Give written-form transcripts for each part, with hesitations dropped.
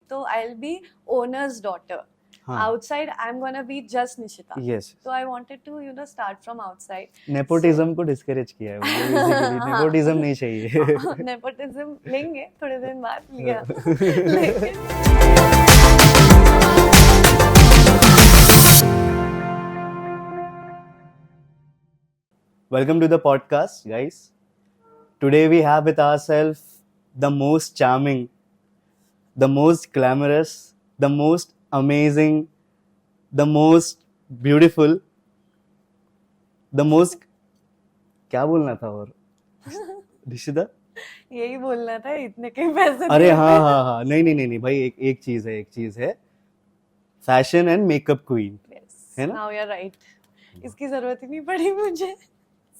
तो I will be owner's daughter. Outside, I'm gonna be just Nishita. Yes. So I wanted to, start from outside. Nepotism को discourage किया है वो basically. Nepotism नहीं चाहिए. Nepotism लेंगे थोड़े दिन बाद लिया. लेकिन Welcome to the podcast, guys. Today we have with ourselves the most charming, the most glamorous, the most amazing, the most beautiful, the most क्या बोलना था और निशिता यही बोलना था. इतने के पैसे अरे हाँ नहीं भाई एक चीज है फैशन एंड मेकअप क्वीन है ना. Now you are right. इसकी जरूरत ही नहीं पड़ी मुझे.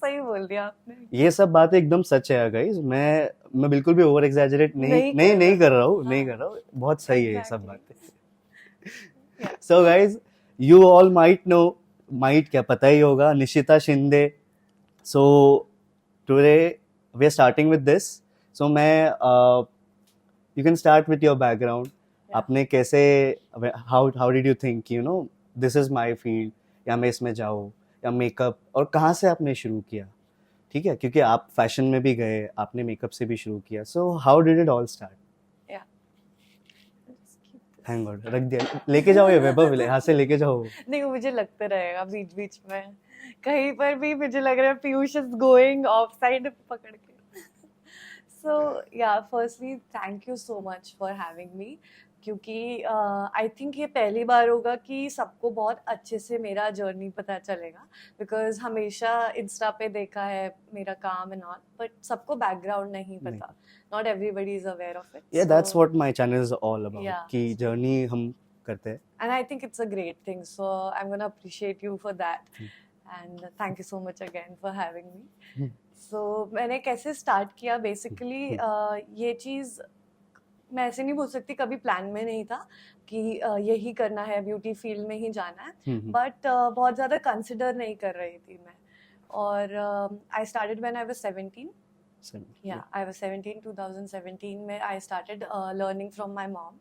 सही बोल दिया आपने. ये सब बातें एकदम सच है गाइस. मैं बिल्कुल भी ओवर एग्जैजरेट नहीं कर रहा हूँ. बहुत सही है ये सब बातें. So guys, you all might क्या पता ही होगा, Nishita Shinde. So today we are starting with this. So you can start with your background. आपने कैसे, how did you think, this is my field, या मैं इसमें जाऊँ, या मेकअप, और कहाँ से आपने शुरू किया. ठीक है, क्योंकि आप फैशन में भी गए, आपने मेकअप से भी शुरू किया. So how did it all start? Thank God, रख दिया. लेके जाओ ये वैभव, यहाँ से लेके जाओ. नहीं, मुझे लगते रहेगा बीच बीच में कहीं पर भी. मुझे लग रहा है Piyush is going of side पकड़ के. सो या firstly thank you so much for having me. क्योंकि आई थिंक ये पहली बार होगा कि सबको बहुत अच्छे से मेरा जर्नी पता चलेगा. बिकॉज हमेशा इंस्टा पे देखा है मेरा काम एंड ऑल, बट सबको बैकग्राउंड नहीं पता. Not everybody is aware of it. Yeah, that's what my channel is all about. कि journey हम करते हैं. And I think it's a great thing. So I'm gonna appreciate you for that. And thank you so much again for having me. So मैंने कैसे start किया basically ये चीज़ मैं ऐसे नहीं बोल सकती, कभी प्लान में नहीं था कि यही करना है, ब्यूटी फील्ड में ही जाना है. बट बहुत ज़्यादा कंसिडर नहीं कर रही थी मैं. और I started when I was 17. Yeah, I was 17, 2017 में I started learning from my mom.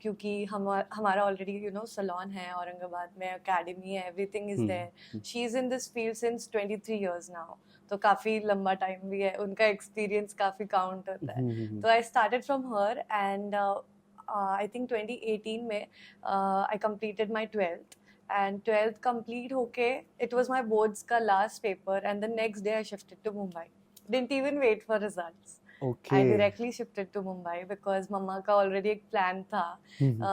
क्योंकि हमारा already salon है औरंगाबाद में, academy है, everything is there. She is in this field since 23 years now. तो काफ़ी लंबा टाइम भी है, उनका experience काफ़ी count होता है. तो I started from her and I think 2018 में I completed my 12th. And 12th complete होके it was my boards का last paper and the next day I shifted to Mumbai. Didn't even wait for results. Okay. I directly shifted to Mumbai because मम्मा का already एक plan था.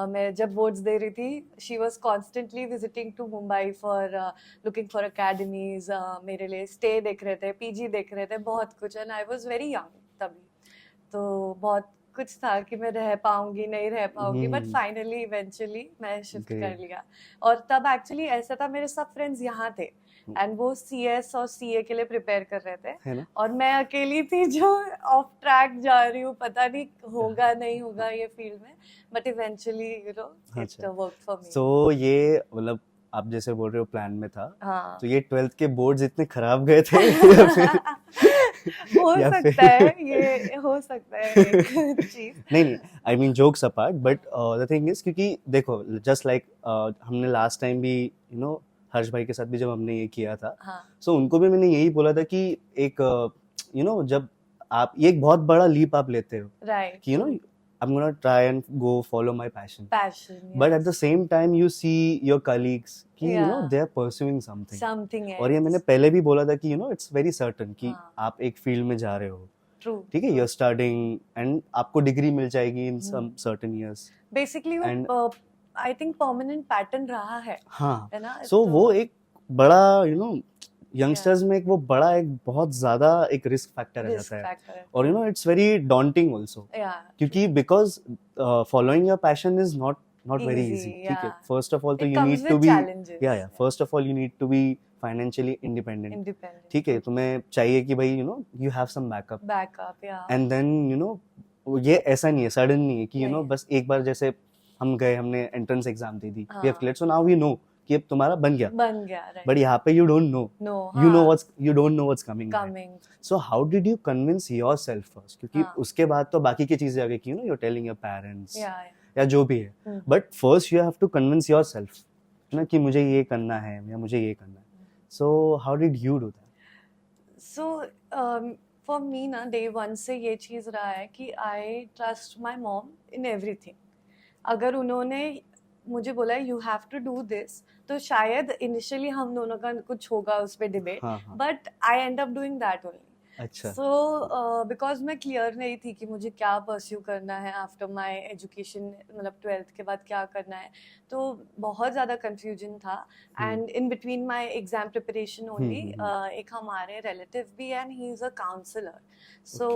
मैं जब boards दे रही थी, she was constantly visiting to Mumbai for looking for academies. मेरे लिए stay देख रहे थे, PG देख रहे थे, बहुत कुछ. And I was very young तभी, तो बहुत कुछ था कि मैं रह पाऊंगी नहीं रह पाऊंगी. बट फाइनली इवेंचुअली मैं शिफ्ट कर लिया. और तब एक्चुअली ऐसा था, मेरे सब फ्रेंड्स यहाँ थे एंड वो CS और CA के लिए प्रिपेयर कर रहे थे और मैं अकेली थी जो ऑफ ट्रैक जा रही हूँ. पता नहीं होगा नहीं होगा ये फील्ड में, but eventually it worked for me. So ये मतलब आप जैसे बोल रहे हो प्लान में था. तो ये 12th के बोर्ड्स इतने खराब गए थे हो सकता है, ये हो सकता है एक चीज. नहीं I mean jokes apart, but the thing is क्योंकि देखो जस्ट लाइक हमने लास्ट टाइम भी हर्ष भाई के साथ भी जब हमने ये किया था, सो उनको भी मैंने यही बोला था कि एक जब आप ये एक बहुत बड़ा लीप आप लेते हो, कि I'm gonna try and go follow my passion. Yes. But at the same time you see your colleagues कि they are pursuing something else. और ये मैंने पहले भी बोला था कि it's very certain कि आप एक फील्ड में जा रहे हो. True. ठीक है, you're studying and आपको डिग्री मिल जाएगी in some certain years. Basically I think permanent pattern रहा है. हाँ. है ना? So वो एक बड़ा यंगस्टर्स में एक वो बड़ा एक बहुत ज्यादा एक रिस्क फैक्टर आ जाता है. और इट्स वेरी डॉन्टिंग आल्सो, क्योंकि because following your passion is not very easy. ठीक है, फर्स्ट ऑफ ऑल तो you need to be first of all you need to be financially independent. ठीक है, तुम्हें चाहिए कि भाई you have some backup and then ये ऐसा नहीं है, सडन नहीं है कि बस एक बार जैसे हम गए, हमने एंट्रेंस एग्जाम दे दी, we have cleared, so now we know कि अब तुम्हारा बन गया. बट यहाँ पे you don't know. You don't know what's coming. So how did you convince yourself first? क्योंकि उसके बाद तो बाकी की चीजें आ गई कि you're telling your parents या जो भी है, but first you have to convince yourself ना कि मुझे ये करना है या मुझे ये करना है. So how did you do that? So for me ना डे वन से ये चीज़ रहा है कि I trust my mom in everything. अगर उन्होंने मुझे बोला you have to do this, तो शायद इनिशियली हम दोनों का कुछ होगा उस पर debate, but I end up doing that only. अच्छा. सो बिकॉज मैं क्लियर नहीं थी कि मुझे क्या परस्यू करना है आफ्टर माई एजुकेशन, मतलब 12th के बाद क्या करना है, तो बहुत ज़्यादा कंफ्यूजन था. And in between my exam preparation only एक हमारे रिलेटिव भी and he is a counsellor. So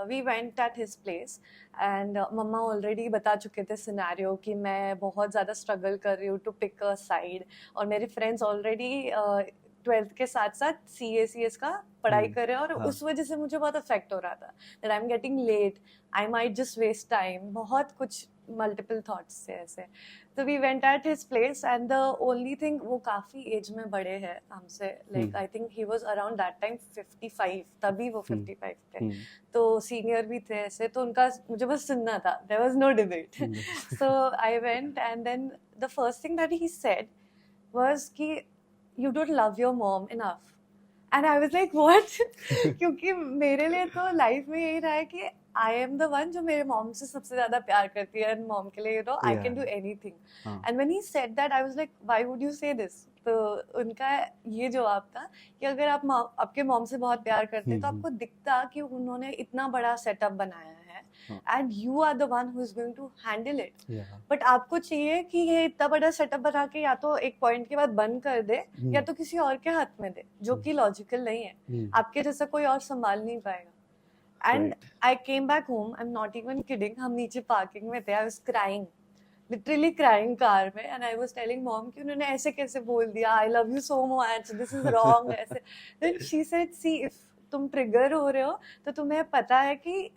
we went at his place and मम्मा ऑलरेडी बता चुके थे सिनेरियो कि मैं बहुत ज़्यादा स्ट्रगल कर रही हूँ टू पिक अ साइड, और मेरे फ्रेंड्स ऑलरेडी 12th के साथ साथ CA/CS का पढ़ाई कर रहे हैं, और उस वजह से मुझे बहुत अफेक्ट हो रहा था that I am getting late, I might just waste time, बहुत कुछ मल्टीपल थॉट्स से ऐसे. तो we went at his place and the only thing, वो काफ़ी एज में बड़े हैं हमसे, like I think he was around that time 55, तभी वो 55 थे, तो सीनियर भी थे ऐसे, तो उनका मुझे बस सुनना था, there was no debate. So I went and then the first thing that he said was कि you don't love your mom enough. And I was like, what? क्योंकि मेरे लिए तो लाइफ में यही रहा है कि I am the one जो मेरे मॉम से सबसे ज्यादा प्यार करती है, and मॉम के लिए I can do anything. And when he said that, I was like, why would you say this? तो उनका ये जवाब था कि अगर आप आपके मॉम से बहुत प्यार करते तो आपको दिखता कि उन्होंने इतना बड़ा सेटअप बनाया है, and you are the one who is going to handle it. But आपको चाहिए कि ये इतना बड़ा सेटअप बना के या तो एक पॉइंट के बाद बंद कर दे, या तो किसी और के हाथ में दे, जो कि लॉजिकल नहीं है. आपके जैसा कोई और संभाल नहीं पाएगा. And I came back home, I'm not even kidding, हम नीचे पार्किंग में थे, I was crying, literally crying car में, and I was telling mom कि उन्होंने ऐसे कैसे बोल दिया, I love you so much, this is wrong, ऐसे. Then she said, see, if तुम ट्रिगर हो रहे हो तो तुम्हें पता है कि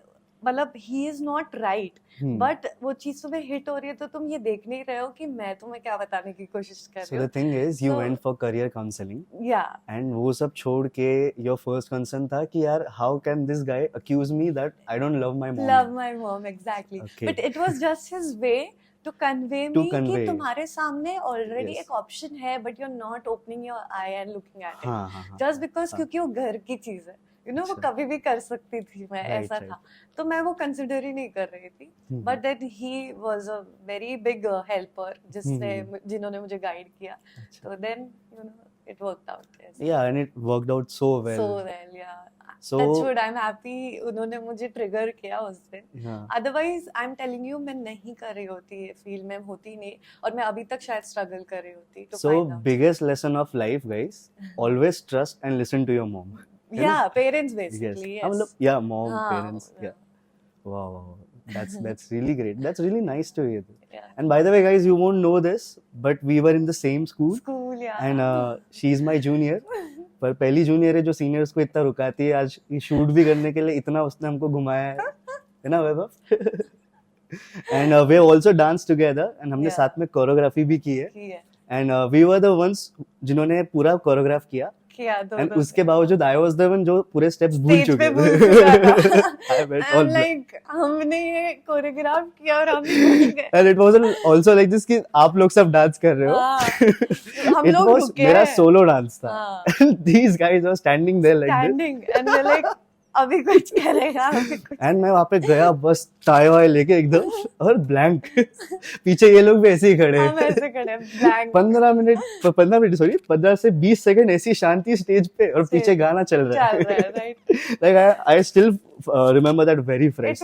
मतलब he is not right, but वो चीज तुम्हें हिट हो रही है तो तुम ये देख नहीं रहे हो कि मैं तुम्हें क्या बताने की कोशिश कर रही हूँ. So the thing is, you went for career counseling. Yeah. And वो सब छोड़ के your first concern था कि यार how can this guy accuse me that I don't love my mom? Love my mom, exactly. Okay. But it was just his way to convey me कि तुम्हारे सामने already एक option है, but you're not opening your eye and looking at it. Just because क्योंकि वो घर की चीज है. वो कभी भी कर सकती थी मैं, ऐसा था, तो मैं वो कंसिडर ही नहीं कर रही थी. But then he was a very big helper जिन्होंने मुझे गाइड किया. तो then it worked out. Yeah, and it worked out so well. Yeah. So that's what I'm happy उन्होंने मुझे ट्रिगर किया उस दिन. Otherwise I'm telling you, मैं नहीं कर रही होती, फील्ड में होती नहीं, और मैं अभी तक शायद स्ट्रगल कर रही होती. So biggest lesson of life, guys, always trust and listen to your mom. Yeah, parents basically. Yes. Yeah, mom, parents. Yeah. Wow. That's really great. That's really nice to hear. Yeah. And by the way, guys, you won't know this, but we were in the same school. Yeah. And she's my junior. पर पहली junior है जो seniors को इतना रुकाती है. आज ये shoot भी करने के लिए इतना उसने हमको घुमाया है ना वैभव? And we also danced together. And हमने साथ में कोरियोग्राफी भी की है. And we were the ones जिन्होंने पूरा कोरियोग्राफ किया. And उसके बावजूद I was the one जो पूरे steps भूल चुके थे. Like हमने ये कोरियोग्राफ किया और हम भूल गए. And it was also like this कि आप लोग सब डांस कर रहे हो. हम लोग रुके हैं. मेरा सोलो डांस था. These guys were standing there like this. And they're like अभी कुछ करेगा. एंड मैं वहाँ पे गया बस टाई वाई लेके एकदम और ब्लैंक. पीछे ये लोग भी ऐसे ही खड़े हैं. 15 से 20 सेकंड ऐसी शांति स्टेज पे और पीछे गाना चल रहा है. Like I still remember that very fresh.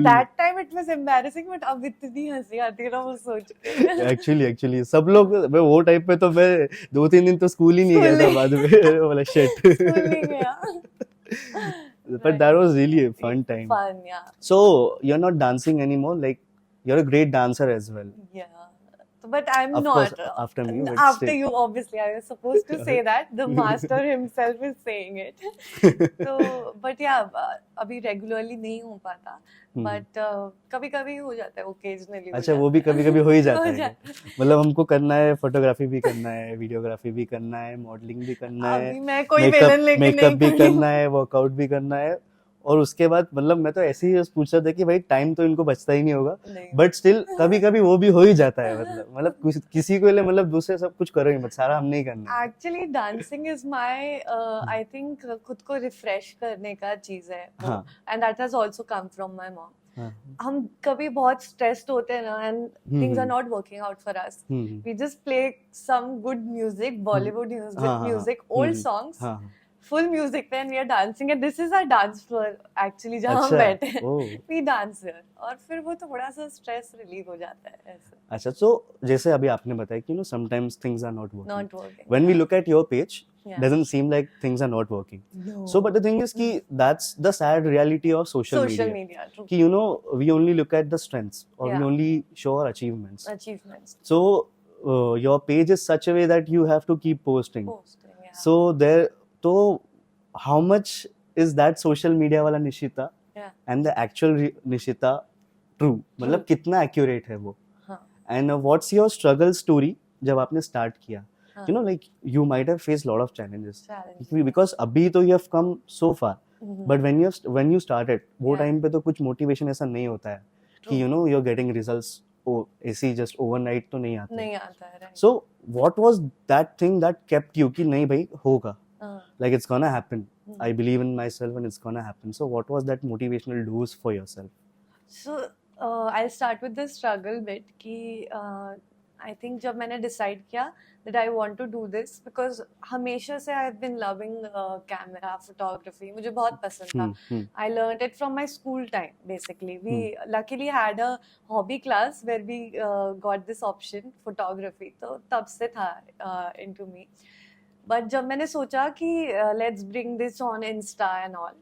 That time it was embarrassing, but अब इतनी हंसी आती है ना वो सोच के. Actually सब लोग वो टाइप पे तो मैं 2-3 दिन तो स्कूल ही नहीं गया था बाद में. बोला शिट. स्कूल नहीं गया. But that was really a fun time. Fun, yeah. So you're not dancing anymore. Like you're a great dancer as well. Yeah, but I'm of not. Course, after me. After you, obviously, I was supposed to say that. The master himself is saying it. So, but yeah, अभी regularly नहीं हो पाता. But कभी-कभी हो जाता है, occasionally. अच्छा, वो भी कभी-कभी हो ही जाता है. मतलब हमको करना है, फोटोग्राफी भी करना है, वीडियोग्राफी भी करना है, मॉडलिंग भी करना है, मैं कोई विलन लेके मेकअप भी करना है, वर्कआउट भी करना है, और उसके बाद मतलब मैं तो ऐसे ही पूछ रहा था कि भाई टाइम तो इनको बचता ही नहीं होगा, बट स्टिल कभी कभी वो भी हो ही जाता है, मतलब किसी को लिए मतलब दूसरे सब कुछ करो ही मत, सारा हमने ही करना है। Actually dancing is my I think खुद को रिफ्रेश करने का चीज है, and that has also come from my mom. हम कभी बहुत स्ट्रेस्ड होते हैं ना, and things are not working out for us, we just play some good music, Bollywood music, old songs, full music पे, and we are dancing, and this is our dance floor actually जहां हम बैठे हैं, we dance here, और फिर वो थोड़ा सा स्ट्रेस रिलीव हो जाता है ऐसे। अच्छा, तो जैसे अभी आपने बताया कि sometimes things are not working, when we look at your page doesn't seem like things are not working. No. So but the thing is ki that's the sad reality of social media. Ki we only look at the strengths, or we only show our achievements. So your page is such a way that you have to keep posting. So there, so how much is that social media wala Nishita and the actual Nishita true? मतलब कितना accurate है वो? And what's your struggle story जब आपने start किया? Like you might have faced a lot of challenges. Because अभी तो you have come so far, but when you started, वो time पे तो कुछ motivation ऐसा नहीं होता है कि you're getting results ऐसे just overnight तो नहीं आता है. So what was that thing that kept you कि नहीं भाई होगा, like it's gonna happen, I believe in myself and it's gonna happen. So what was that motivational dose for yourself? So I'll start with the struggle bit कि I think जब मैंने decide किया that I want to do this, because हमेशा से I've been loving camera photography, मुझे बहुत पसंद था. I learned it from my school time basically. We luckily had a hobby class where we got this option photography, तो तब से था into me. But जब मैंने सोचा कि let's bring this on Insta and all,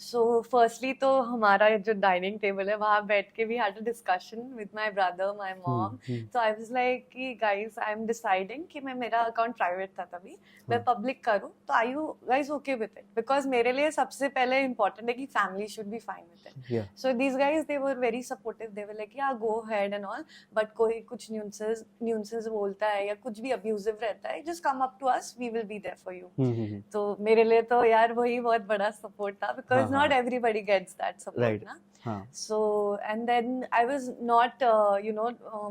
so firstly तो हमारा जो डाइनिंग टेबल है वहाँ बैठ के we had a discussion with my brother, my mom. So I was like कि guys, I'm deciding कि मैं, मेरा अकाउंट प्राइवेट था तभी, मैं पब्लिक करूँ, तो are you guys okay with it? Because मेरे लिए सबसे पहले important है कि family should be fine with it. So these guys, they were very supportive. They were like yeah, go ahead and all, but कोई कुछ nuances बोलता है या कुछ भी abusive रहता है, just come up to us, we will be there for you. तो मेरे लिए तो यार वही बहुत बड़ा support था, because not everybody gets that support, right? Na? So and then I was not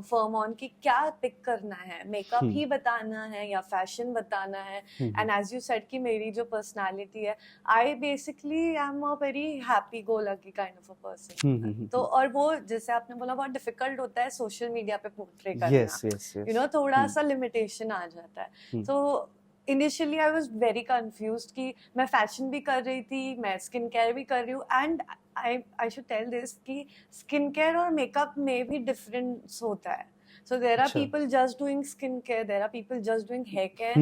firm on कि क्या pick करना है, makeup ही बताना है या fashion बताना है. And as you said कि मेरी जो personality है, I basically am a very happy go lucky kind of a person. तो और वो जैसे आपने बोला बहुत difficult होता है social media पे portray करना. Yes. थोड़ा सा limitation आ जाता है. तो initially I was very confused कि मैं फैशन भी कर रही थी, मैं स्किन केयर भी कर रही हूँ, and I should tell this कि स्किन केयर और मेकअप में भी डिफरेंस होता है. So there are people just doing skincare, there are people just doing hair care,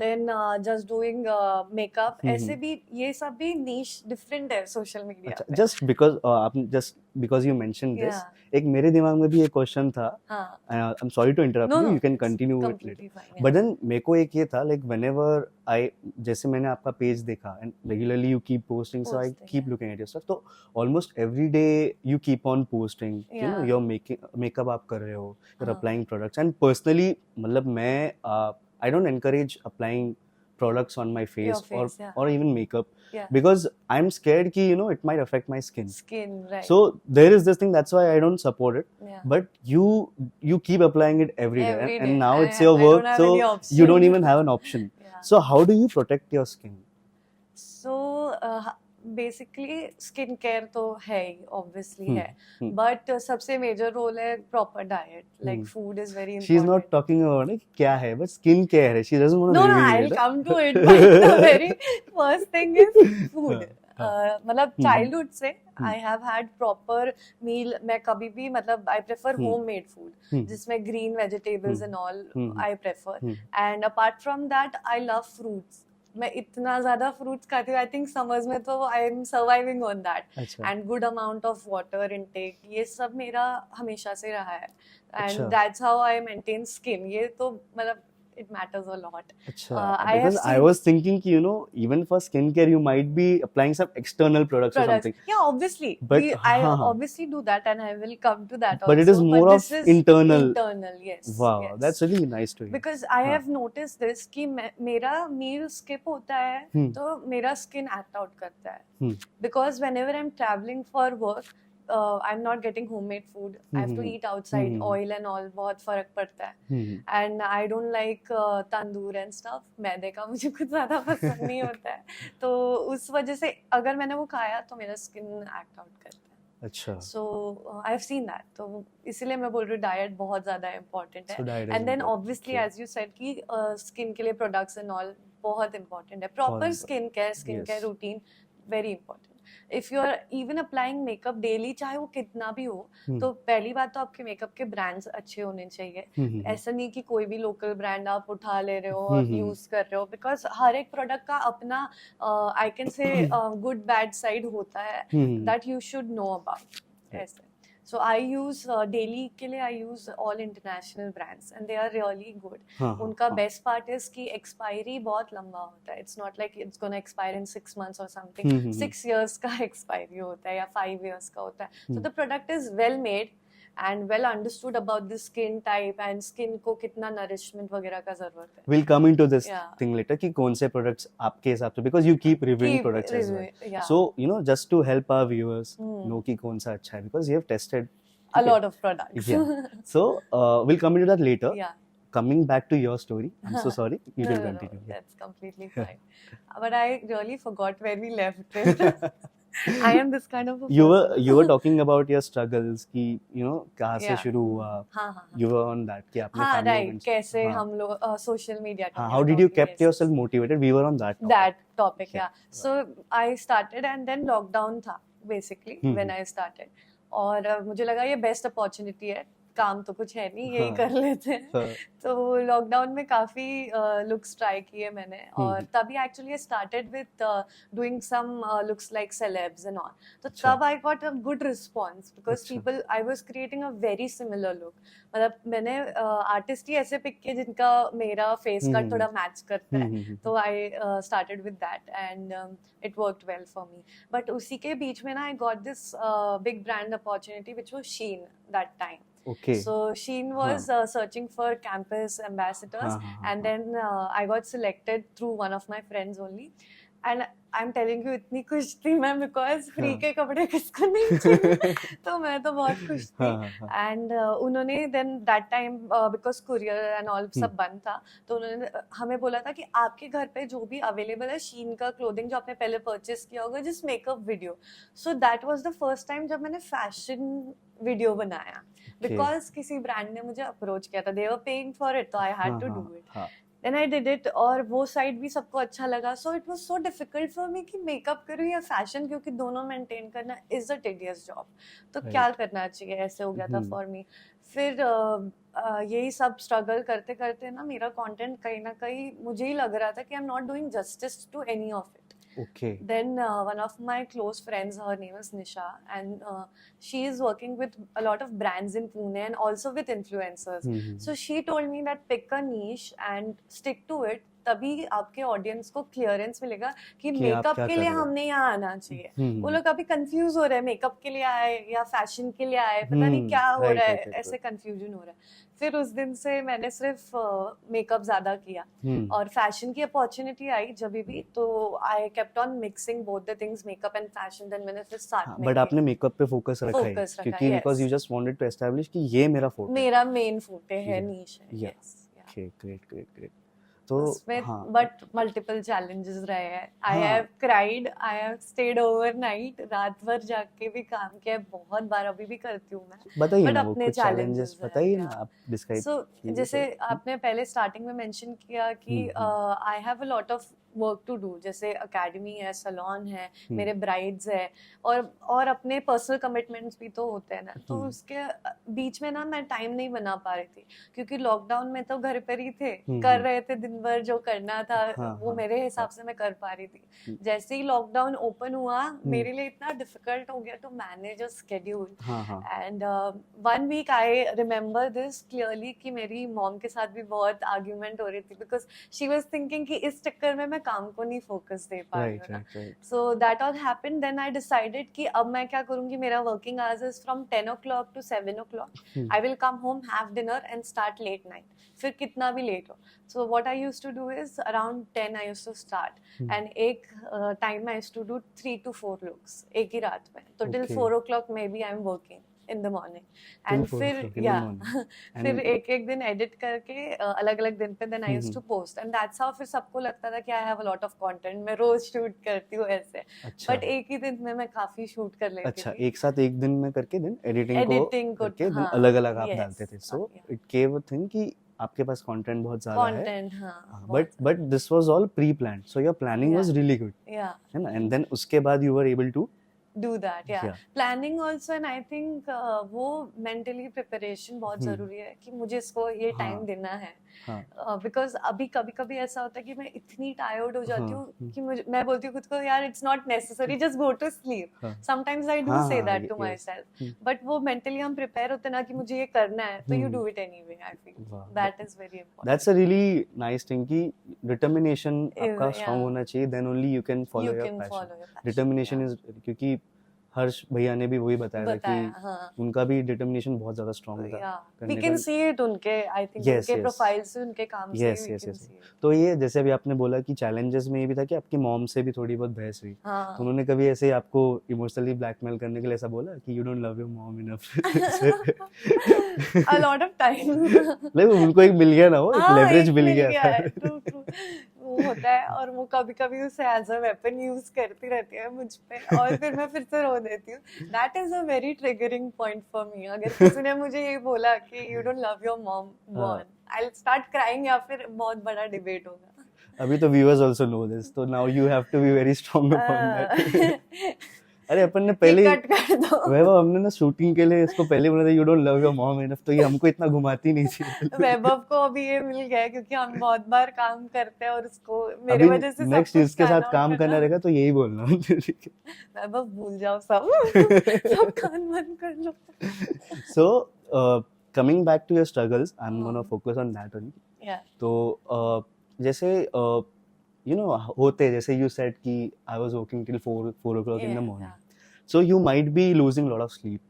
then just doing makeup. ऐसे भी ये सब भी niche different है social media पे. Just because you mentioned this, एक मेरे दिमाग में भी एक क्वेश्चन था. I'm sorry to interrupt you. You can continue with it. But then मेरे को एक ये था, like whenever जैसे मैंने आपका पेज देखा and regularly you keep posting, so I keep looking at your stuff. तो almost every day you keep on posting. You're making makeup आप कर रहे हो, you're applying products, and personally मतलब मैं I don't encourage applying products on my face, or even makeup, because I'm scared ki it might affect my skin, right? So there is this thing, that's why I don't support it. But you keep applying it every day, and now it's your work, so you don't even have an option. So how do you protect your skin? So basically skin care तो है ही, obviously है, but सबसे major role है proper diet, like food is very important. She is not talking about क्या है, but skin care है. She doesn't want to. No, I will come to it, but the very first thing is food. मतलब childhood से I have had proper meal. मैं कभी भी मतलब I prefer homemade food जिसमें green vegetables and all I prefer. And apart from that I love fruits. मैं इतना ज्यादा फ्रूट्स खाती हूँ. आई थिंक समर्स में तो I am surviving on that. And good amount of water intake, ये सब मेरा हमेशा से रहा है. And that's how I maintain skin. ये तो मतलब it matters a lot. अच्छा, I have because I was thinking कि even for skincare you might be applying some external products or something. Yeah, obviously. But I obviously do that, and I will come to that but also. it is more of internal. Internal, yes. Wow, yes. that's really nice to hear. Because I have noticed this कि मेरा meal skip होता है तो मेरा skin act out करता है. Because whenever I'm traveling for work, I'm not getting homemade food. I have to eat outside. Oil and all बहुत फर्क पड़ता है. And I don't like tandoor and stuff. मैदे का मुझे कुछ ज़्यादा पसंद नहीं होता है. तो उस वजह से अगर मैंने वो खाया तो मेरा skin act out करता है. अच्छा. So I've seen that. तो इसीलिए मैं बोल रही हूँ diet बहुत ज़्यादा important है. And then obviously as you said कि skin के लिए products and all बहुत important है. Proper skincare routine very important. If you are even applying makeup daily, चाहे वो कितना भी हो, तो पहली बात तो आपके मेकअप के ब्रांड्स अच्छे होने चाहिए. ऐसा नहीं कि कोई भी लोकल ब्रांड आप उठा ले रहे हो और यूज कर रहे हो, बिकॉज हर एक प्रोडक्ट का अपना I can say good bad side होता है that you should know about. ऐसे So I use daily के लिए I use all international brands and they are really good. उनका best part is कि expiry बहुत लंबा होता है. It's not like it's gonna expire in 6 months or something. 6 years का expiry होता है या 5 years का होता है. So the product is well made and well understood about the skin type and skin को कितना nourishment वगैरह का जरूरत है. We'll come into this thing later कि कौन से products आपके हिसाब से, because you keep reviewing products as well. So just to help our viewers know कि कौन सा अच्छा है, because you have tested a lot of products. So we'll come into that later. Coming back to your story, I'm so sorry. You can continue. No, that's completely fine. But I really forgot where we left it. I am this kind of a you were talking about your struggles कि कहाँ से शुरू हुआ. You were on that कि आपने family right. कैसे हम लोग social media. How did you kept yourself motivated? We were on that topic. So I started and then lockdown था basically when I started. और मुझे लगा ये बेस्ट अपॉर्चुनिटी है, काम तो कुछ है नहीं, यही कर लेते हैं. तो लॉकडाउन में काफी लुक्स ट्राई किए मैंने और तभी actually I started with doing some looks like celebs and all. तो तब I got a good response because people I was creating a very similar look. मतलब मैंने आर्टिस्ट ही ऐसे पिक किए जिनका मेरा फेस कट थोड़ा मैच करता है. तो आई started with that and it worked well for me. But उसी के बीच में ना I got this big brand opportunity which was Shein that time. Okay. So Shein was searching for campus ambassadors and then I got selected through one of my friends only. And I'm telling you इतनी खुश थी मैं because free के कपड़े किसको नहीं चाहिए. तो मैं तो बहुत खुश थी. And उन्होंने then that time because courier and all सब बंद था, तो उन्होंने हमें बोला था कि आपके घर पे जो भी अवेलेबल है Shein का क्लोथिंग जो आपने पहले परचेस किया होगा, जिस makeup video. So that was the first time जब मैंने फैशन वीडियो बनाया. Because किसी ब्रांड ने मुझे अप्रोच किया था, they were paying for it, so I had to do it. Then I did it और वो साइड भी सबको अच्छा लगा. So it was so difficult for me कि मेकअप करूँ या फैशन, क्योंकि दोनों मेंटेन करना is a tedious job. तो क्या करना चाहिए, ऐसे हो गया था for me. फिर यही सब स्ट्रगल करते करते ना मेरा कंटेंट कहीं ना कहीं मुझे ही लग रहा था कि I'm not doing justice to any of it. Okay. Then one of my close friends, her name is Nisha, and she is working with a lot of brands in Pune and also with influencers. So she told me that pick a niche and stick to it. तभी आपके audience को clearance मिलेगा कि makeup के लिए हमने यहाँ आना चाहिए. वो लोग अभी कंफ्यूज हो रहे हैं, मेकअप के लिए आए या फैशन के लिए आए, पता नहीं क्या हो रहा है, ऐसे कंफ्यूजन हो रहा है. फिर उस दिन से मैंने सिर्फ मेकअप ज्यादा किया और फैशन की अपॉर्चुनिटी आई जब भी, तो I kept on mixing both the things, makeup and fashion. Then मैंने फिर स्टार्ट बट आपने मेकअप पे फोकस रखा है क्योंकि because you just wanted to establish कि ये मेरा फोकस, मेरा मेन फोकस है, नीश है. यस. Okay, great. तो बट मल्टीपल चैलेंजेस रहे हैं. I have cried, I have stayed overnight, रात भर जाग के भी काम किया बहुत बार, अभी भी करती हूँ मैं. बताइए ना अपने चैलेंजेस, बताइए ना आप डिस्क्राइब. सो जैसे आपने पहले स्टार्टिंग में मेंशन किया कि I have a lot of work to do, जैसे अकेडमी है, सलोन है, मेरे ब्राइड्स है, और अपने पर्सनल कमिटमेंट्स भी तो होते हैं ना, तो उसके बीच में ना मैं टाइम नहीं बना पा रही थी, क्योंकि लॉकडाउन में तो घर पर ही थे, कर रहे थे दिन भर जो करना था, वो मेरे हिसाब से मैं कर पा रही थी। जैसे ही लॉकडाउन ओपन हुआ, मेरे लिए इतना डिफिकल्ट हो गया to manage a schedule, and 1 week I remember this clearly कि मेरी मॉम के साथ भी बहुत आर्ग्यूमेंट हो रही थी, बिकॉज शी वाज थिंकिंग कि इस चक्कर में मैं काम को नहीं फोकस दे पा रही हूँ ना। So that all happened, then I decided कि अब मैं क्या करूंगी, मेरा working hours is from 10 o'clock to 7 o'clock, I will come home, have dinner and start late night, फिर कितना भी लेट हो। So what I used to do is around 10 I used to start, and एक time I used to do 3 to 4 looks एक ही रात में, तो till 4 o'clock maybe I'm working in the morning, and फिर फिर एक दिन edit करके अलग अलग दिन पे then I used to post, and that's how फिर सबको लगता था कि I have a lot of content, मैं रोज shoot करती हूँ ऐसे, but एक ही दिन में मैं काफी shoot कर लेती थी। अच्छा, एक साथ एक दिन में करके दिन एडिटिंग को करके दिन अलग अलग आप डालते थे, so it gave a thing कि आपके पास कंटेंट बहुत ज्यादा है, but this was all pre planned, so your planning was really good, है ना, एंड देन उसके बाद you were able to do that, planning also, and I think वो mentally preparation बहुत जरूरी है कि मुझे इसको ये टाइम देना है, because अभी कभी ऐसा होता है कि मैं इतनी टायर्ड हो जाती हूँ कि मैं बोलती हूँ खुद को, यार it's not necessary, just go to sleep, sometimes I do say that to myself, but वो mentally हम prepare होते ना कि मुझे ये करना है, तो you do it anyway, I feel that is very important. That's a really nice thing कि determination आपका strong होना चाहिए, then only you can follow your passion. Determination is, क्योंकि हर्ष भैया ने भी वही बताया था कि उनका भी डिटर्मिनेशन बहुत ज्यादा स्ट्रांग था, we can see it उनके, I think उनके प्रोफाइल से, उनके काम से we can see it. तो ये जैसे अभी आपने बोला कि चैलेंजेस में ये भी था कि आपकी मॉम से भी थोड़ी बहुत बहस हुई, तो उन्होंने कभी ऐसे आपको इमोशनली ब्लैकमेल करने के लिए ऐसा बोला कि you don't love your mom enough? a lot of times like उनको एक मिल गया ना, वो एक लेवरेज मिल गया था, वो होता है, और वो कभी उसे एज अ वेपन यूज करती रहती है मुझ पे, और फिर मैं फिर से रो देती हूँ। That is a very triggering point for me. अगर किसी ने मुझे ये बोला कि you don't love your mom, I will start crying, या फिर बहुत बड़ा डिबेट होगा। अभी तो व्यूअर्स आल्सो नो दिस, तो now you have to be very strong upon that. अरे अपन ने पहले वैभव, हमने ना शूटिंग के लिए इसको पहले बोला था you don't love your mom enough, तो ये हमको इतना घुमाती नहीं थी। वैभव को अभी ये मिल गया क्योंकि हम बहुत बार काम करते हैं और उसको मेरे वजह से नेक्स्ट इसके साथ काम करना रहेगा तो यही बोलना। वैभव भूल जाओ सब कान बंद कर लो। So coming back to your struggles, I'm gonna focus on that only. तो जैसे you know होते, जैसे you said कि I was working till 4 o'clock in the morning, so you might be losing a lot of sleep.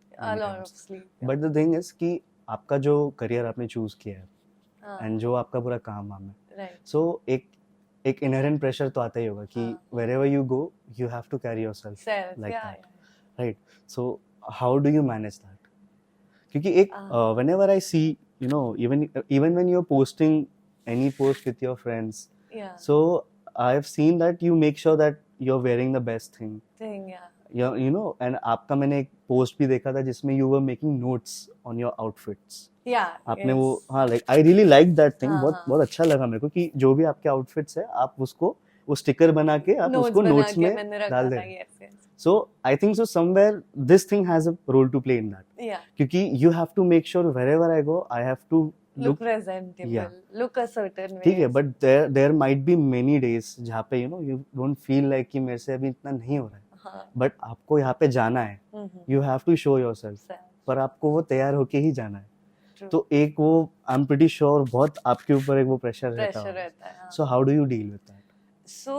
But the thing is कि आपका जो career आपने choose किया है एंड जो आपका पूरा काम है, so एक inherent pressure तो आता ही होगा कि wherever you go you have to carry yourself like that, right? So how do you manage that? क्योंकि एक whenever I see, you know, even when you're posting any post with your friends, so I've seen that you make sure that you're wearing the best thing, you know, and आपका मैंने एक post भी देखा था जिसमें you were making notes on your outfits. आपने वो like I really like that thing, बहुत अच्छा लगा मेरे को कि जो भी आपके outfits है आप उसको वो स्टिकर बना के आप उसको नोट्स में डाल दें। So I think so somewhere this thing has a role to play in that. क्योंकि you have to make sure wherever I go I have to look presentable, look a certain way. ठीक है, but there might be many days जहाँ पे you know you don't feel like कि मेरे से अभी इतना नहीं हो रहा है, but आपको यहाँ पे जाना है, you have to show yourself, पर आपको वो तैयार होके ही जाना है। तो एक वो I'm pretty sure बहुत आपके ऊपर एक वो प्रेशर रहता है। So how do you deal with that? So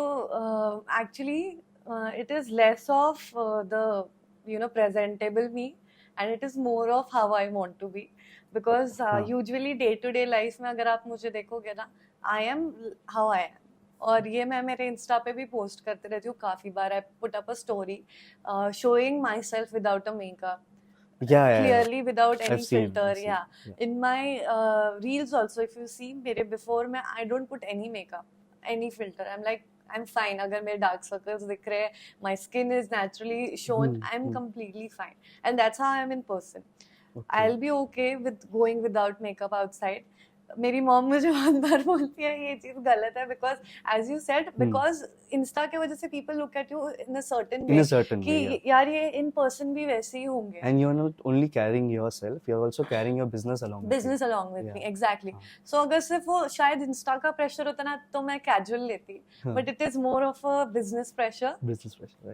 actually it is less of the you know presentable me, and it is more of how I want to be, because usually day to day life में अगर आप मुझे देखोगे ना, I am how I am, और ये मैं मेरे इंस्टा पे भी पोस्ट करते रहती हूँ काफी बार। I put up a story showing myself without a makeup, clearly without any filter. In my reels also if you see मेरे before में I don't put any makeup, any filter. I'm like I'm fine. अगर मेरे dark circles दिख रहे हैं, my skin is naturally shown, I'm completely fine, and that's how I'm in person. I'll be okay with going without makeup outside, मेरी mom मुझे बहुत बार बोलती है ये चीज गलत है, because as you said, because insta के वजह से people look at you in a certain way कि यार ये इन पर्सन भी वैसे ही होंगे. And you are not only carrying yourself, you are also carrying your business along with me. Exactly. So अगर सिर्फ वो शायद इंस्टा का प्रेशर होता ना तो मैं कैजुअल लेती, but it is more of a business pressure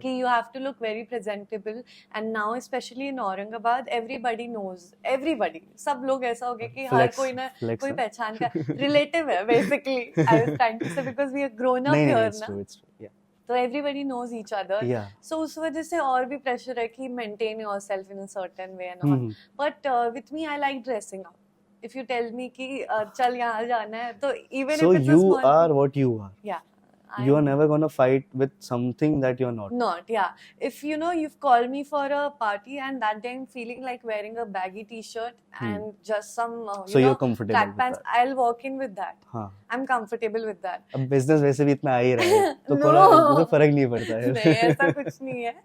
कि you have to look very presentable. And now specially in Aurangabad everybody knows, everybody, सब लोग ऐसा हो गया कि हर कोई ना कोई पहचान का रिलेटिव है basically. I was trying to say because we are grown up here ना, तो everybody knows each other. So उस वजह से और भी प्रेशर है कि maintain yourself in a certain way and all. But with me I like dressing up. If you tell me कि चल यहाँ जाना है, तो even so if it's you a small are what you are. Yeah. You are never going to fight with something that you're not. Yeah. If you know you've called me for a party and that day I'm feeling like wearing a baggy t-shirt and just some so you're comfortable track with pants, that. I'll walk in with that. I'm comfortable with that. अब business वैसे भी इतना आ ही रहा है तो कोई फर्क नहीं पड़ता है. नहीं, ऐसा कुछ नहीं है,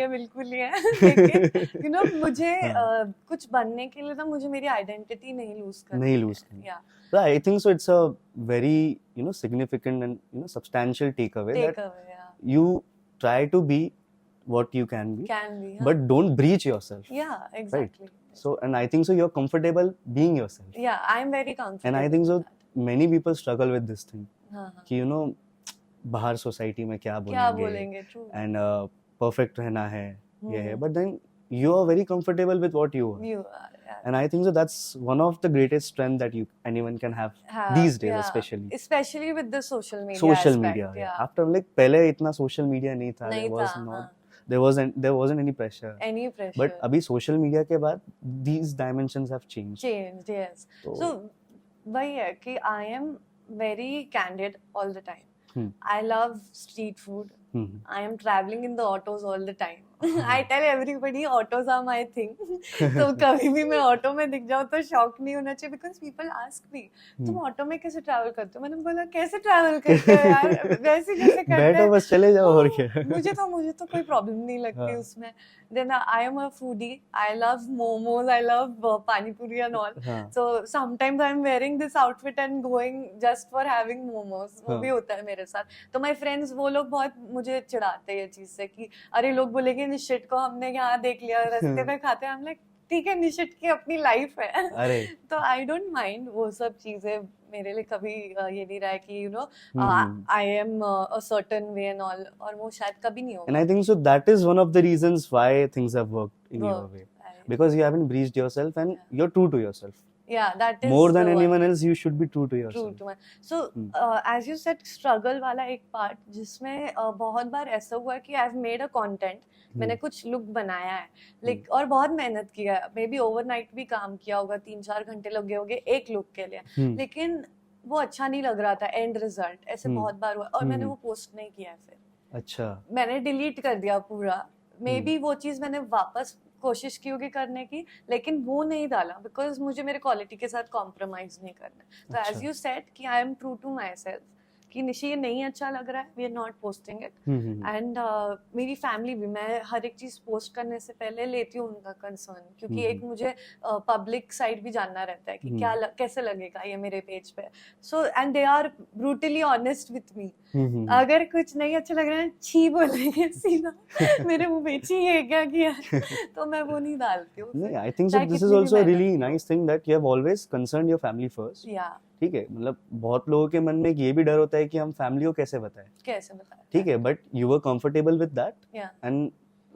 ये बिल्कुल नहीं है. लेकिन मुझे कुछ बनने के लिए ना मुझे मेरी आइडेंटिटी नहीं लूज करनी. Yeah. So I think so it's a very significant and substantial takeaway that you try to be what you can be, but don't breach yourself. Yeah, exactly. Right? So and I think so you're comfortable being yourself. Yeah, I'm very comfortable. And I think so many people struggle with this thing कि बाहर society में क्या बोलेंगे and perfect रहना है ये है, but then you are very comfortable with what you are. You are. And I think so that's one of the greatest strength that anyone can have these days, especially with the social media. After पहले इतना social media नहीं था. There wasn't any pressure. But अभी social media के बाद these dimensions have changed. Yes. So वही है कि I am very candid all the time. I love street food. I am traveling in the autos all the time. I tell everybody autos are my thing. तो कभी भी मैं auto में दिख जाऊँ तो शॉक नहीं होना चाहिए, because people ask me तुम ऑटो में कैसे ट्रैवल करते हो. मैंने बोला कैसे ट्रैवल करते हो यार, वैसे कैसे करते हैं, बैठो बस चले जाओ और क्या. मुझे तो कोई प्रॉब्लम नहीं लगती उसमें. Then I am a foodie. I love momos. I love pani puri and all. So sometimes I'm wearing this outfit and going just for having momos. वो भी होता है मेरे साथ. तो my friends वो लोग बहुत मुझे चिढ़ाते हैं ये चीज से कि अरे लोग बोलेंगे निशित को हमने यहाँ देख लिया रास्ते में खाते हैं. I'm like ठीक है, निशित की अपनी लाइफ है. तो आई डोंट माइंड वो सब चीजें. मेरे लिए कभी ये नहीं रहा है कि I am a certain way and all, और वो शायद कभी नहीं होगा. And I think so that is one of the reasons why things have worked in your way, because you haven't breached yourself and you're true to yourself. Yeah, that is more than anyone else. You should be true to yourself. So as you said, struggle वाला एक part जिसमें बहुत बार ऐसा हुआ कि I've made a content, मैंने कुछ look बनाया है और बहुत मेहनत किया है, मे बी ओवरनाइट भी काम किया होगा, 3-4 घंटे लगे होंगे एक लुक के लिए, लेकिन वो अच्छा नहीं लग रहा था एंड रिजल्ट. ऐसे बहुत बार हुआ और मैंने वो पोस्ट नहीं किया है. फिर अच्छा मैंने डिलीट कर दिया पूरा. मे बी वो चीज मैंने वापस कोशिश की होगी करने की, लेकिन वो नहीं डाला बिकॉज मुझे मेरे क्वालिटी के साथ कॉम्प्रोमाइज नहीं करना. तो एज यू सेड कि I am true to myself कि निशी ये नहीं अच्छा लग रहा है, we are not posting it. And मेरी फैमिली भी, मैं हर एक चीज पोस्ट करने से पहले लेती हूँ उनका कंसर्न, क्योंकि एक मुझे पब्लिक साइड भी जानना रहता है कि कैसे लगेगा ये मेरे पेज पे. So and they are brutally honest with me. अगर कुछ नहीं अच्छा लग रहा है छी बोलेंगे सीधा मेरे मुंह पे, छी ये क्या किया, तो मैं वो नहीं डालती हूँ. आई think so this is also a really nice thing that you have always concerned your family first. ठीक है, मतलब बहुत लोगों के मन में ये भी डर होता है कि हम फैमिली को कैसे बताएं. ठीक है, but you were comfortable with that and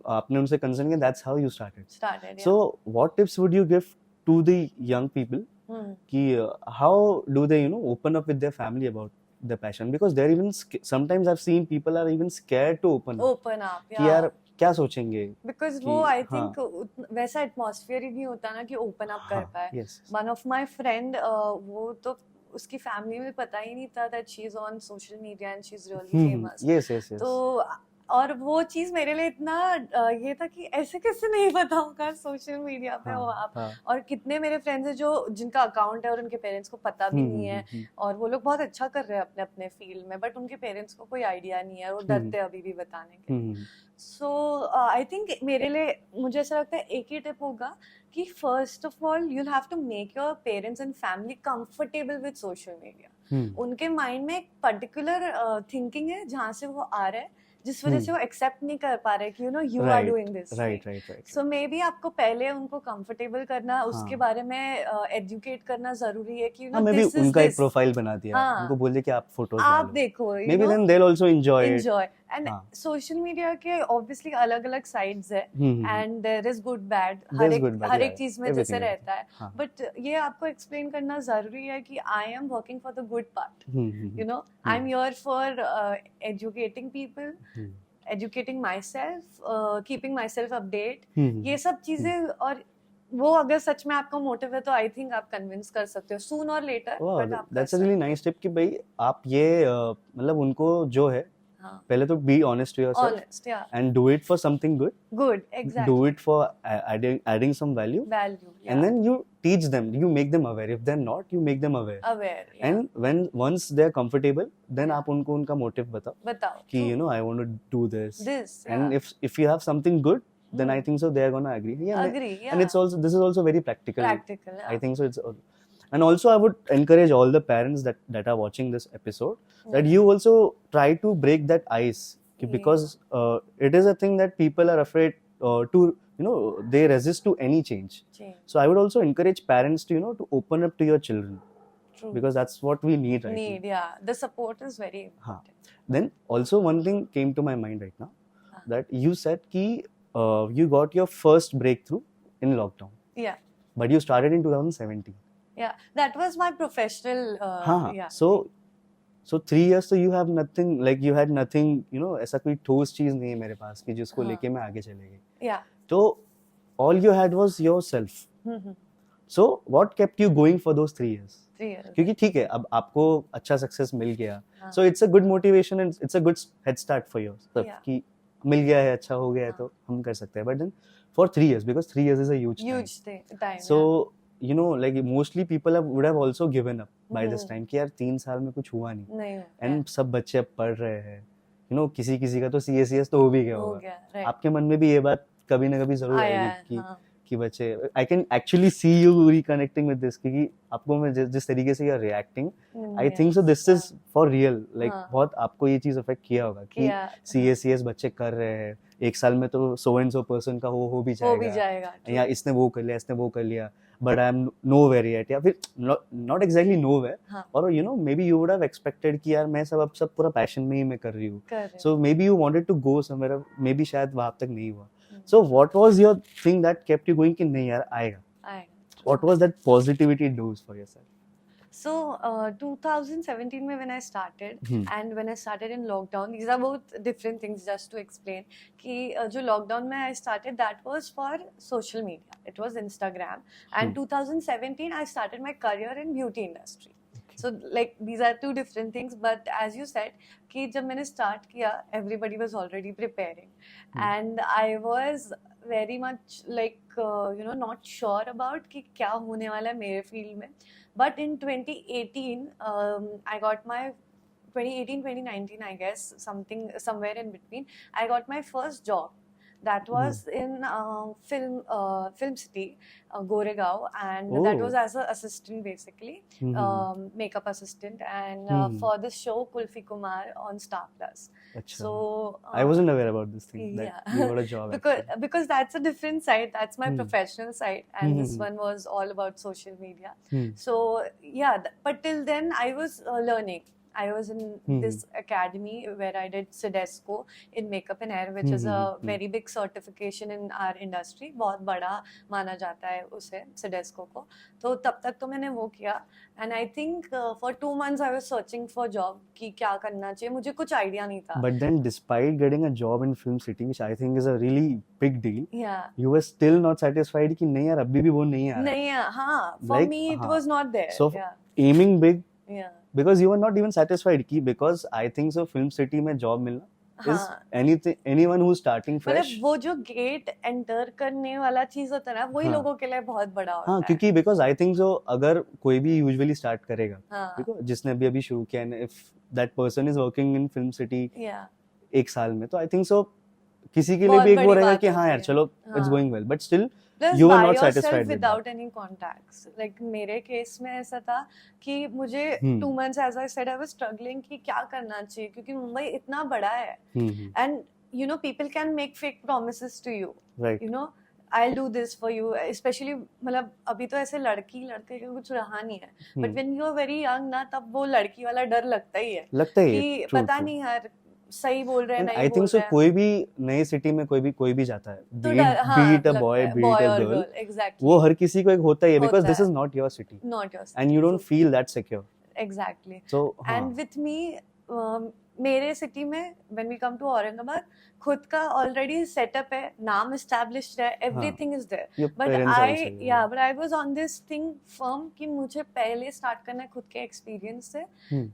आपने उनसे कंसर्न किया, that's how you started. So what tips would you give to the young people कि how do they open up with their family about their passion, because they're even sometimes I've seen people are even scared to open up कि यार क्या सोचेंगे, because वो I think वैसा atmosphere ही नहीं होता ना कि ओपन अप कर पाए. One of my friend वो तो उसकी फैमिली में पता ही नहीं था that she is on social media and she's really famous. Yes. तो और वो चीज मेरे लिए इतना ये था कि ऐसे कैसे नहीं पता होगा सोशल मीडिया पे हो आप। और कितने मेरे फ्रेंड्स हैं जो जिनका अकाउंट है और उनके पेरेंट्स को पता भी नहीं है, और वो लोग बहुत अच्छा कर रहे हैं अपने अपने फील्ड में, बट उनके पेरेंट्स को कोई आइडिया नहीं है, वो डरते अभी भी बताने के। सो आई थिंक मेरे लिए, मुझे ऐसा लगता है एक ही टिप होगा कि first of all you have to make your parents and family comfortable with social media. उनके माइंड में एक पर्टिकुलर थिंकिंग है जहाँ से वो आ रहा है, जिस वजह से वो एक्सेप्ट नहीं कर पा रहे कि you know you are doing this. Right. So maybe आपको पहले उनको कंफर्टेबल करना, उसके बारे में एजुकेट करना जरूरी है कि यू नो मे बी उनका एक प्रोफाइल बना दिया, उनको बोलिए कि आप फोटोज आप देखो, maybe then they will also enjoy and social media के ऑब्वियसली अलग अलग साइड्स है, and there is good bad, हर एक चीज में जैसे रहता है, बट ये आपको एक्सप्लेन करना जरूरी है कि I am working for the good part, you know I am here for educating people, educating myself, keeping myself update, ये सब चीजें। और वो अगर सच में आपका मोटिव है तो आई थिंक आप कन्विंस कर सकते हो सून और later. That's a really nice tip कि भाई आप ये मतलब उनको जो है पहले तो be honest to yourself and do it for something good, exactly, do it for adding some value, and then you teach them, you make them aware. If they're not, you make them aware, and once they're comfortable, then आप उनको उनका motive बताओ कि you know I want to do this, and if you have something good, then I think so they're gonna agree. And it's also, this is also very practical. I think so. And also I would encourage all the parents that are watching this episode, that you also try to break that ice, because it is a thing that people are afraid to, you know, they resist to any change. So I would also encourage parents to, you know, to open up to your children. True. Because that's what we need right now. Yeah, the support is very important. Then also one thing came to my mind right now, that you said ki you got your first breakthrough in lockdown. Yeah. But you started in 2017. Yeah, that was my professional yeah. So 3 years, so you have nothing, like you had nothing, you know, ऐसा कोई ठोस चीज नहीं है मेरे पास कि जिसको लेके मैं आगे चलेगी। Yeah. तो all you had was yourself. So what kept you going for those 3 years? 3 years. क्योंकि ठीक है, अब आपको अच्छा सक्सेस मिल गया, so it's a good motivation and it's a good head start for yourself कि मिल गया है, अच्छा हो गया है, तो हम कर सकते हैं। But then for 3 years, because 3 years is a huge time. So you know, like mostly people would have also given up by this time कि यार 3 साल में कुछ हुआ नहीं, and सब बच्चे अब पढ़ रहे हैं, you know, किसी का तो CACS तो हो भी गया होगा। आपके मन में भी ये बात कभी ना कभी जरूर आएगी कि बच्चे, I can actually see you reconnecting with this, क्योंकि आपको मैं जिस तरीके से you're reacting, I think so this is for real, like बहुत आपको ये चीज अफेक्ट किया होगा कि CACS बच्चे कर रहे हैं, एक साल में तो so and so person का हो भी जाएगा, या इसने वो कर लिया, but I am nowhere yet, या फिर not exactly nowhere, or you know maybe you would have expected कि यार मैं सब पूरा passion में ही मैं कर रही हूँ, so maybe you wanted to go somewhere, maybe शायद वहाँ तक नहीं हुआ। So what was your thing that kept you going कि नहीं यार आएगा? What was that positivity dose for yourself? So 2017 में when I started and when I started in lockdown, these are both different things, just to explain कि जो lockdown में I started, that was for social media, it was Instagram, and 2017 I started my career in beauty industry. So like these are two different things, but as you said कि जब मैंने start किया, everybody was already preparing, and I was very much like you know not sure about कि क्या होने वाला है मेरे field में, but in 2018 I got my 2018-2019 I guess, somewhere in between, I got my first job. That was in Film City, Goregaon, and that was as an assistant basically, makeup assistant, and for the show Kulfi Kumar on Star Plus. So I wasn't aware about this thing, that you got a job because that's a different side, that's my professional side, and this one was all about social media. So yeah, but till then I was learning. I was in this academy where I did CEDESCO in makeup and hair, which is a very big certification in our industry. बहुत बड़ा माना जाता है उसे, CEDESCO को। तो तब तक तो मैंने वो किया, and I think for 2 months I was searching for job कि क्या करना चाहिए, मुझे कुछ idea नहीं था। But then despite getting a job in Film City, which I think is a really big deal, you were still not satisfied कि नहीं यार अभी भी वो नहीं आ रहा। नहीं है, हाँ, for me it was not there. So aiming big, because you were not even satisfied कि because I think so Film City में job मिलना is anyone who's starting fresh. मतलब वो जो गेट एंटर करने वाला चीज होता है ना, वही लोगों के लिए बहुत बड़ा होता है. क्योंकि because I think so अगर कोई भी usually start करेगा, देखो जिसने अभी शुरू किया है, if that person is working in Film City एक साल में, तो I think so किसी के लिए भी एक वो रहेगा कि हाँ यार चलो it's going well, but still you were not satisfied with without that. any contacts. Like मेरे केस में ऐसा था कि मुझे 2 months, as I said, I was struggling कि क्या करना चाहिए, क्योंकि मुंबई इतना बड़ा है, and you know people can make fake promises to you, right? You know, I'll do this for you, especially मतलब अभी तो ऐसे लड़की लड़के का कुछ रहा नहीं है, but when you are very young ना, तब वो लड़की वाला डर लगता ही है कि पता नहीं यार सही बोल रहे हैं नहीं बोल रहे हैं. I think so कोई भी नई सिटी में कोई भी जाता है, be it a boy, be it a girl, exactly. वो हर किसी को एक होता ही है, because this is not your city, and you don't feel that secure. Exactly. So and with me, मेरे सिटी में when we come to Aurangabad, खुद का ऑलरेडी सेटअप है, नाम एस्टैब्लिश्ड है, everything is there, but I was on this thing firm कि मुझे पहले स्टार्ट करना है खुद के एक्सपीरियंस से,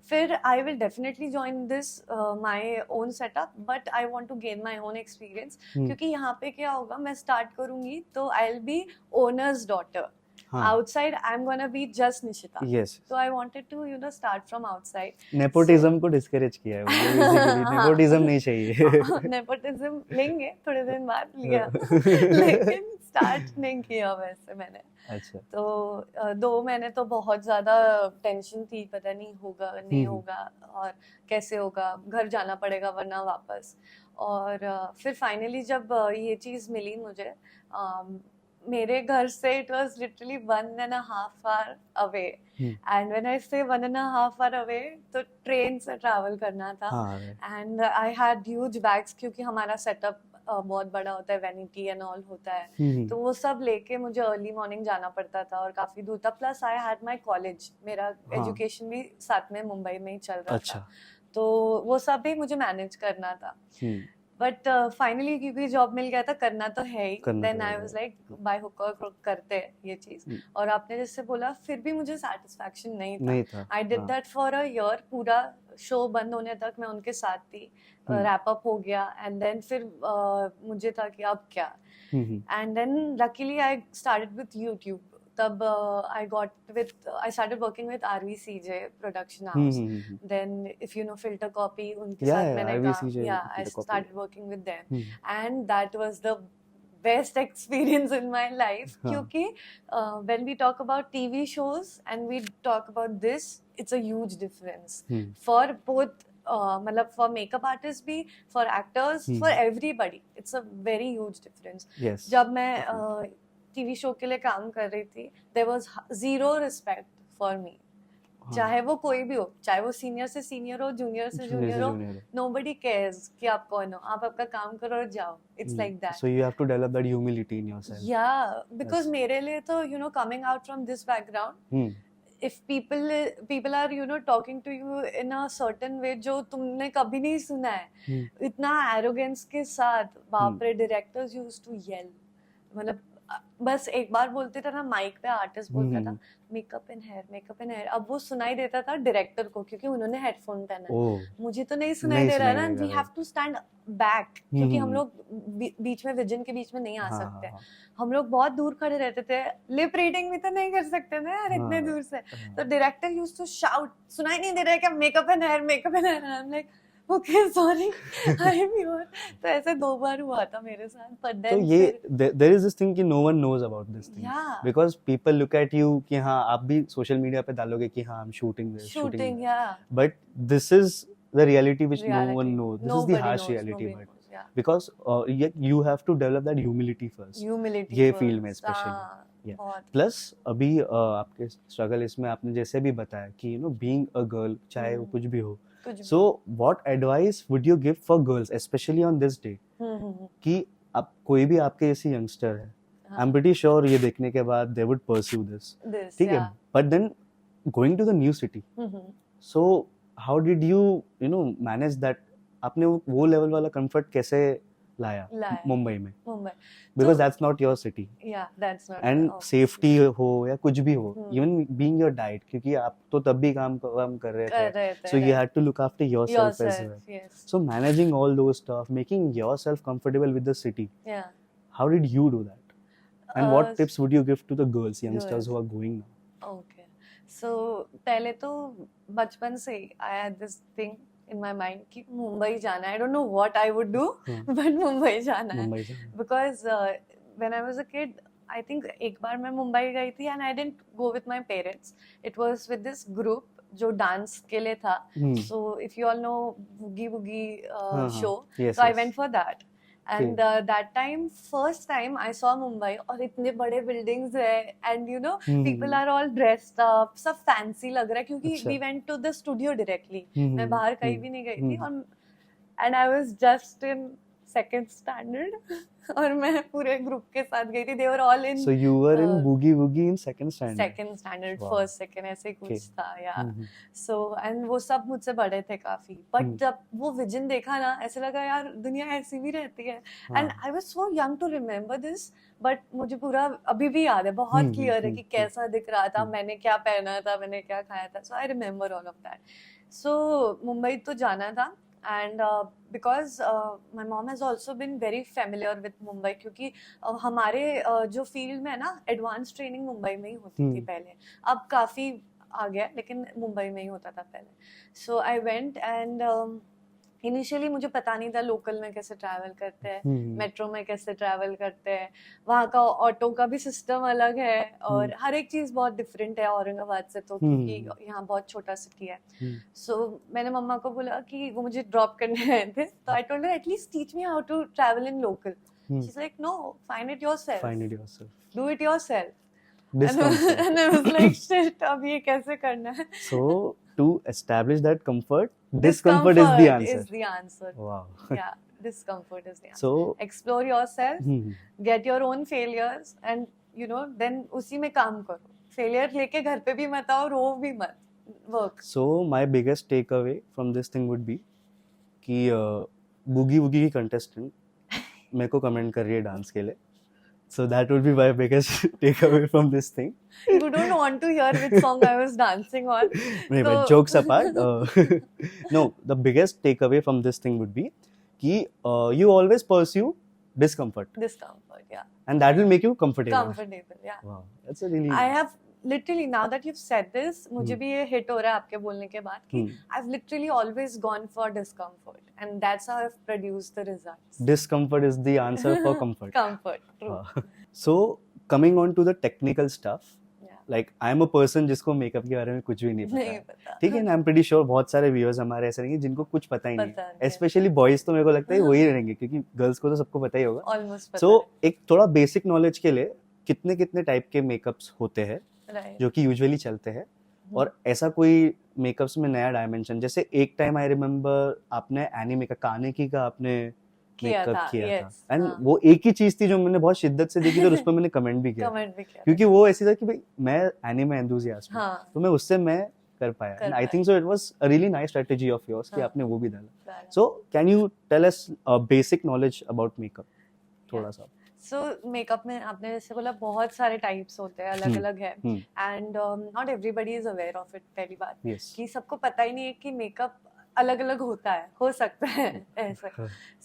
फिर I will definitely join this my own setup, but I want to gain my own experience, क्योंकि यहाँ पे क्या होगा, मैं स्टार्ट करूंगी तो I will be owner's daughter. Outside, I'm gonna be just Nishita. Yes. So I wanted to, you know, start from outside. Nepotism को discourage किया है basically. Nepotism नहीं चाहिए. Nepotism लेंगे थोड़े दिन बाद लिया, लेकिन start नहीं किया वैसे मैंने. अच्छा. तो 2 महीने तो बहुत ज़्यादा टेंशन थी, पता नहीं होगा नहीं होगा और कैसे होगा, घर जाना पड़ेगा वरना वापस. और फिर फाइनली जब ये चीज़ मिली मुझे, मेरे घर से it was literally 1.5 hour away, and when I say 1.5 hour away, तो ट्रेन से ट्रैवल करना था, and I had huge bags क्योंकि हमारा सेटअप बहुत बड़ा होता है, वैनिटी एंड ऑल होता है, तो वो सब लेके मुझे अर्ली मॉर्निंग जाना पड़ता था और काफी दूर था. Plus I had my college, मेरा एजुकेशन भी साथ में मुंबई में ही चल रहा था, तो वो सब भी मुझे मैनेज करना था. बट फाइनली क्योंकि जॉब मिल गया था, करना तो है ही, then I was like by hook और क्रुक करते हैं ये चीज. और आपने जैसे बोला, फिर भी मुझे सेटिस्फैक्शन नहीं था. I did that for a year, पूरा शो बंद होने तक मैं उनके साथ थी, रैप अप हो गया, एंड देन फिर मुझे था कि अब क्या, and then luckily I started with YouTube. तब I started working with RVCJ production house. Then if you know Filter Copy, उनके साथ मैंने काम, I started working with them, and that was the best experience in my life. क्योंकि when we talk about TV shows and we talk about this, it's a huge difference for both. मतलब for makeup artists भी, for actors, for everybody, it's a very huge difference. Yes. जब मैं TV show के लिए काम कर रही थी, there was zero respect for me. चाहे वो कोई भी हो, चाहे वो सीनियर से सीनियर हो, जूनियर से जूनियर हो, nobody cares कि आप कौन हो, आप आपका काम करो और जाओ. It's like that. So you have to develop that humility in yourself. Yeah, because मेरे लिए तो you know coming out from this background, if people are you know talking to you in a certain way जो तुमने कभी नहीं सुना है, इतना arrogance के साथ, बाप रे, directors used to yell. मतलब बस एक बार बोलते था ना, माइक पे आर्टिस्ट बोलता था मेकअप एंड हेयर, अब वो सुनाई देता था डायरेक्टर को क्योंकि उन्होंने हेडफोन पहना है, मुझे तो नहीं सुनाई दे रहा है ना. We have to stand back, क्योंकि हम लोग बीच में विजन के बीच में नहीं आ सकते. हम लोग बहुत दूर खड़े रहते थे, लिप रीडिंग भी तो नहीं कर सकते ना यार इतने दूर से. तो डायरेक्टर यूज्ड टू शाउट, सुनाई नहीं दे रहा है क्या, makeup and hair. I am like okay, sorry, I'm here. तो ऐसे 2 बार हुआ था मेरे साथ. But then तो ये there is this thing कि no one knows about this thing. Yeah. Because people look at you कि हाँ आप भी सोशल मीडिया पे डालोगे कि हाँ I'm shooting this, shooting, yeah. But this is the reality which no one knows. This is the harsh reality. But because you have to develop that humility first. Humility. ये field में especially. Plus अभी आपके struggle इसमें आपने जैसे भी बताया कि you know being a girl, चाहे वो कुछ भी हो. So what advice would you give for girls, especially on this day, कि अब कोई भी आपके जैसे यंगस्टर है, I'm pretty sure ये देखने के बाद they would pursue this, ठीक है, but then going to the new city, so how did you know manage that? आपने वो लेवल वाला comfort कैसे लाया लाया मुंबई में, Mumbai because that's not your city. Yeah, that's not and obviously. safety हो या कुछ भी हो, even being your diet, क्योंकि आप तो तब भी काम कर रहे थे, so you had to look after yourself as well. Yes. So managing all those stuff, making yourself comfortable with the city, Yeah. how did you do that? And what tips would you give to the youngsters who are going now? Okay. So पहले तो बचपन से ही I had this thing in my mind कि मुंबई जाना है. I don't know what I would do, but Mumbai जाना है. Because when I was a kid, I think एक बार मैं मुंबई गई थी and I didn't go with my parents. It was with this group जो डांस के लिए था. So if you all know Boogie Woogie show, yes, so I yes. went for that. And that time, first time I saw Mumbai, और इतने बड़े buildings है, and you know people are all dressed up, सब fancy लग रहा है क्योंकि we went to the studio directly. मैं बाहर कहीं भी नहीं गई थी और and I was just in second standard और मैं पूरे ग्रुप के साथ गई थी. They were all in. So you were in Boogie Woogie in second standard. Second standard, wow. first second ऐसे कुछ था यार. So and वो सब मुझसे बड़े थे काफी. But जब वो विजन देखा ना, ऐसे लगा यार दुनिया ऐसी भी रहती है. And I was so young to remember this, but मुझे पूरा अभी भी याद है, बहुत क्लियर है कि कैसा दिख रहा था, मैंने क्या पहना था, मैंने क्या खाया था. So I remember all of that. So Mumbai तो जाना था. And because my mom has also been very familiar with Mumbai, क्योंकि हमारे जो फील्ड में है ना, एडवांस ट्रेनिंग मुंबई में ही होती थी पहले. अब काफ़ी आ गया, लेकिन मुंबई में ही होता था पहले. सो आई वेंट एंड इनिशियली मुझे पता नहीं था लोकल में कैसे ट्रैवल करते हैं, मेट्रो में कैसे ट्रैवल करते हैं, वहाँ का ऑटो का भी सिस्टम अलग है और हर एक चीज़ बहुत डिफरेंट है औरंगाबाद से, तो क्योंकि यहाँ बहुत छोटा सिटी है. सो मैंने मम्मा को बोला कि वो मुझे ड्रॉप करने आए थे, तो I told her at least teach me how to travel in local. She is like no, find it yourself, do it yourself. And I was like, shit, अब ये कैसे करना है? So to establish that comfort, discomfort is the answer. Is the answer. Wow. Yeah, discomfort is the answer. So explore yourself, get your own failures, and you know, then उसी में काम करो. Failure लेके घर पे भी मत आओ, रो भी मत. Work. So my biggest takeaway from this thing would be कि Boogie Woogie की contestant मेरे को कमेंट कर रही है डांस के लिए. So that would be my biggest takeaway from this thing. You don't want to hear which song I was dancing on. No, but jokes apart, no, the biggest takeaway from this thing would be कि you always pursue discomfort. Discomfort, yeah. And that will make you comfortable. Comfortable, yeah. Wow, that's a really. I have literally, now that you've said this, मुझे भी ये hit हो रहा है आपके बोलने के बाद कि I've literally always gone for discomfort, and that's how I've produced the results. Discomfort is the answer for comfort. Comfort, true. So coming on to the technical stuff, like I'm a person जिसको makeup के बारे में कुछ भी नहीं पता. ठीक है ना, I'm pretty sure बहुत सारे viewers हमारे ऐसे रहेंगे जिनको कुछ पता ही नहीं. Especially boys तो मेरे को लगता है वही रहेंगे, क्योंकि girls को तो सबको पता ही होगा. Almost पता. So एक थोड़ा basic knowledge के लिए कितने टाइप के मेकअप्स होते हैं जो कि यूजुअली चलते हैं, और ऐसा कोई मेकअप्स में नया डायमेंशन, जैसे एक टाइम आई रिमेम्बर आपने एनीमे का कानेकी का आपने मेकअप किया था, एंड वो एक ही चीज थी जो मैंने बहुत शिद्दत से देखी थी और उस पर मैंने कमेंट भी किया क्योंकि वो ऐसी था कि भाई मैं एनीमे एंथुसियास्ट हूं, तो मैं उससे मैं कर पाया. And I think so it was a really nice strategy of yours कि आपने वो भी डाला. So can you tell us basic knowledge about makeup थोड़ा सा? सो मेकअप में आपने जैसे बोला बहुत सारे टाइप्स होते हैं, अलग अलग है, and not everybody is aware of it. पहली बात कि सबको पता ही नहीं है कि मेकअप अलग अलग होता है, हो सकता है ऐसे.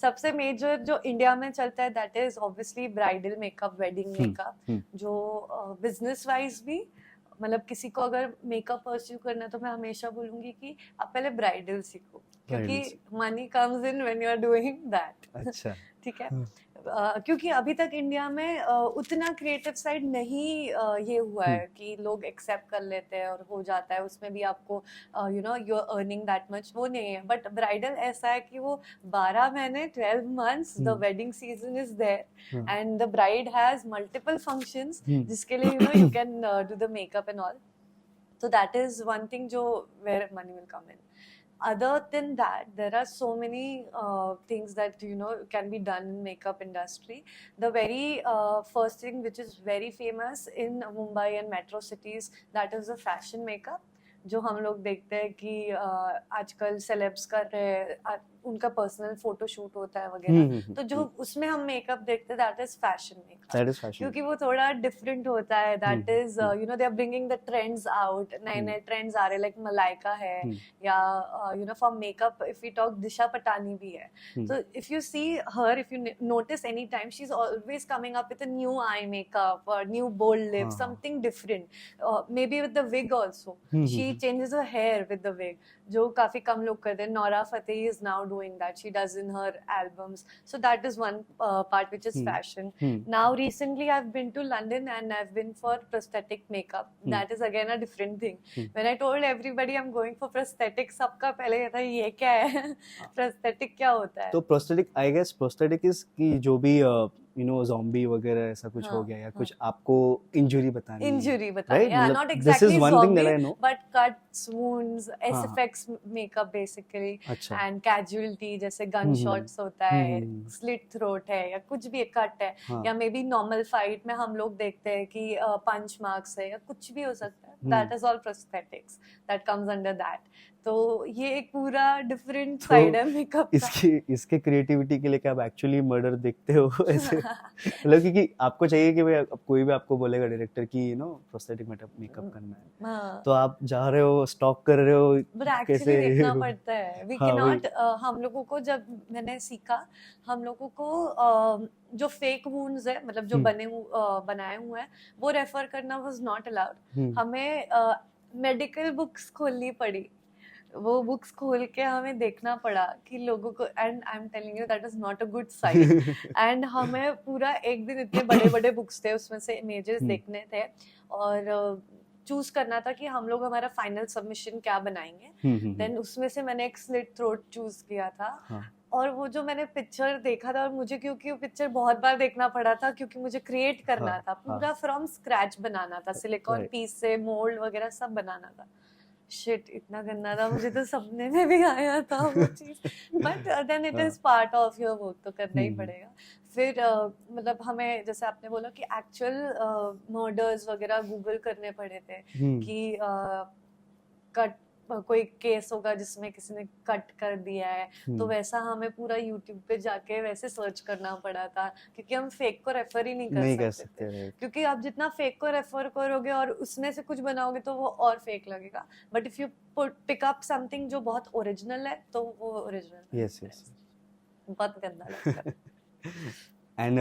सबसे मेजर जो इंडिया में चलता है that is obviously bridal makeup, wedding makeup, जो बिजनेस वाइज भी, मतलब किसी को अगर मेकअप परस्यू करना है तो मैं हमेशा बोलूंगी कि आप पहले ब्राइडल सीखो, क्योंकि money comes in when you are doing that. अच्छा, ठीक है. क्योंकि अभी तक इंडिया में उतना क्रिएटिव साइड नहीं ये हुआ है कि लोग एक्सेप्ट कर लेते हैं और हो जाता है, उसमें भी आपको you know you are earning that much, वो नहीं है. बट ब्राइडल ऐसा है कि वो 12 महीने 12 months the wedding season is there and the bride has multiple functions जिसके लिए you know you can do the makeup and all. So that is one thing जो where money will come in. Other than that, there are so many things that you know can be done in makeup industry. The very first thing which is very famous in Mumbai and metro cities, that is the fashion makeup. जो हम लोग देखते हैं कि आजकल celebs कर रहे हैं, उनका पर्सनल फोटो शूट होता है वगैरह, तो जो उसमें हम मेकअप देखते हैं दैट इज फैशन मेकअप, क्योंकि वो थोड़ा डिफरेंट होता है. That is you know they are bringing the trends out, नए नए ट्रेंड्स आ रहे, लाइक मलाइका है, या you know for makeup if we talk Disha Patani भी है. तो if you see her, if you notice any time, she is always coming up with a new eye makeup और new bold lips, something different. maybe with the wig also, she changes her hair with the wig, जो काफी कम लोग करते हैं. Nora Fateh is now doing that, she does in her albums, so that is one part which is fashion. Now recently I've been to London and I've been for prosthetic makeup. That is again a different thing. When I told everybody I'm going for prosthetic, सबका पहले ये था ये क्या है, prosthetic क्या होता है. तो prosthetic, I guess prosthetic is कि जो भी you know zombie वगैरह ऐसा कुछ हो गया, या कुछ आपको इंजरी बतानी है, yeah, not exactly zombie but cuts, wounds, SFX makeup basically, and casualty जैसे gun shots होता है, slit throat है, या कुछ भी कट है, या मे बी नॉर्मल फाइट में हम लोग देखते हैं कि पंच मार्क्स है, या कुछ भी हो सकता है. that is all prosthetics that comes under that. तो ये एक पूरा डिफरेंट साइड है मेकअप का. इसके क्रिएटिविटी के लिए क्या आप एक्चुअली मर्डर देखते हो ऐसे? मतलब क्योंकि आपको चाहिए कि भाई कोई भी आपको बोलेगा डायरेक्टर की यू नो प्रोस्थेटिक मेकअप करना है, तो आप जा रहे हो, स्टॉक कर रहे हो, कैसे देखना पड़ता है. वी कैन नॉट, हम लोगों को जब मैंने सीखा, हम लोगों को जो फेक वुंड्स है, मतलब जो बनाए हुए हैं, वो रेफर करना वाज नॉट अलाउड. हमें मेडिकल बुक्स खोलनी पड़ी, वो बुक्स खोल के हमें देखना पड़ा कि लोगों को, and I am telling you that is not a good sign. And हमें पूरा एक दिन, इतने बड़े बड़े बुक्स थे, उसमें से इमेजेस देखने थे और चूज करना था कि हम लोग हमारा फाइनल सबमिशन क्या बनाएंगे. देन उसमें से मैंने एक स्लिट थ्रोट चूज किया था. और वो जो मैंने पिक्चर देखा था, और मुझे क्योंकि वो पिक्चर बहुत बार देखना पड़ा था, क्योंकि मुझे क्रिएट करना था, पूरा फ्रॉम स्क्रैच बनाना था, सिलिकॉन पीस से मोल्ड वगैरह सब बनाना था. शिट, इतना गंदा था, मुझे तो सपने में भी आया था वो चीज. But then it is part of your work, तो करना ही पड़ेगा. फिर मतलब हमें, जैसे आपने बोला कि एक्चुअल मर्डर्स वगैरह गूगल करने पड़े थे कि कट, कोई केस होगा जिसमें किसी ने कट कर दिया है, तो वैसा हमें पूरा यूट्यूब पे जाके वैसे सर्च करना पड़ा था, क्योंकि हम फेक को रेफर ही नहीं कर सकते. क्योंकि आप जितना फेक को रेफर करोगे और उसमें से कुछ बनाओगे तो वो और फेक लगेगा. But if you pick up something जो बहुत ओरिजिनल है, तो वो ओरिजिनल. यस यस, बहुत गंदा लगता है. एंड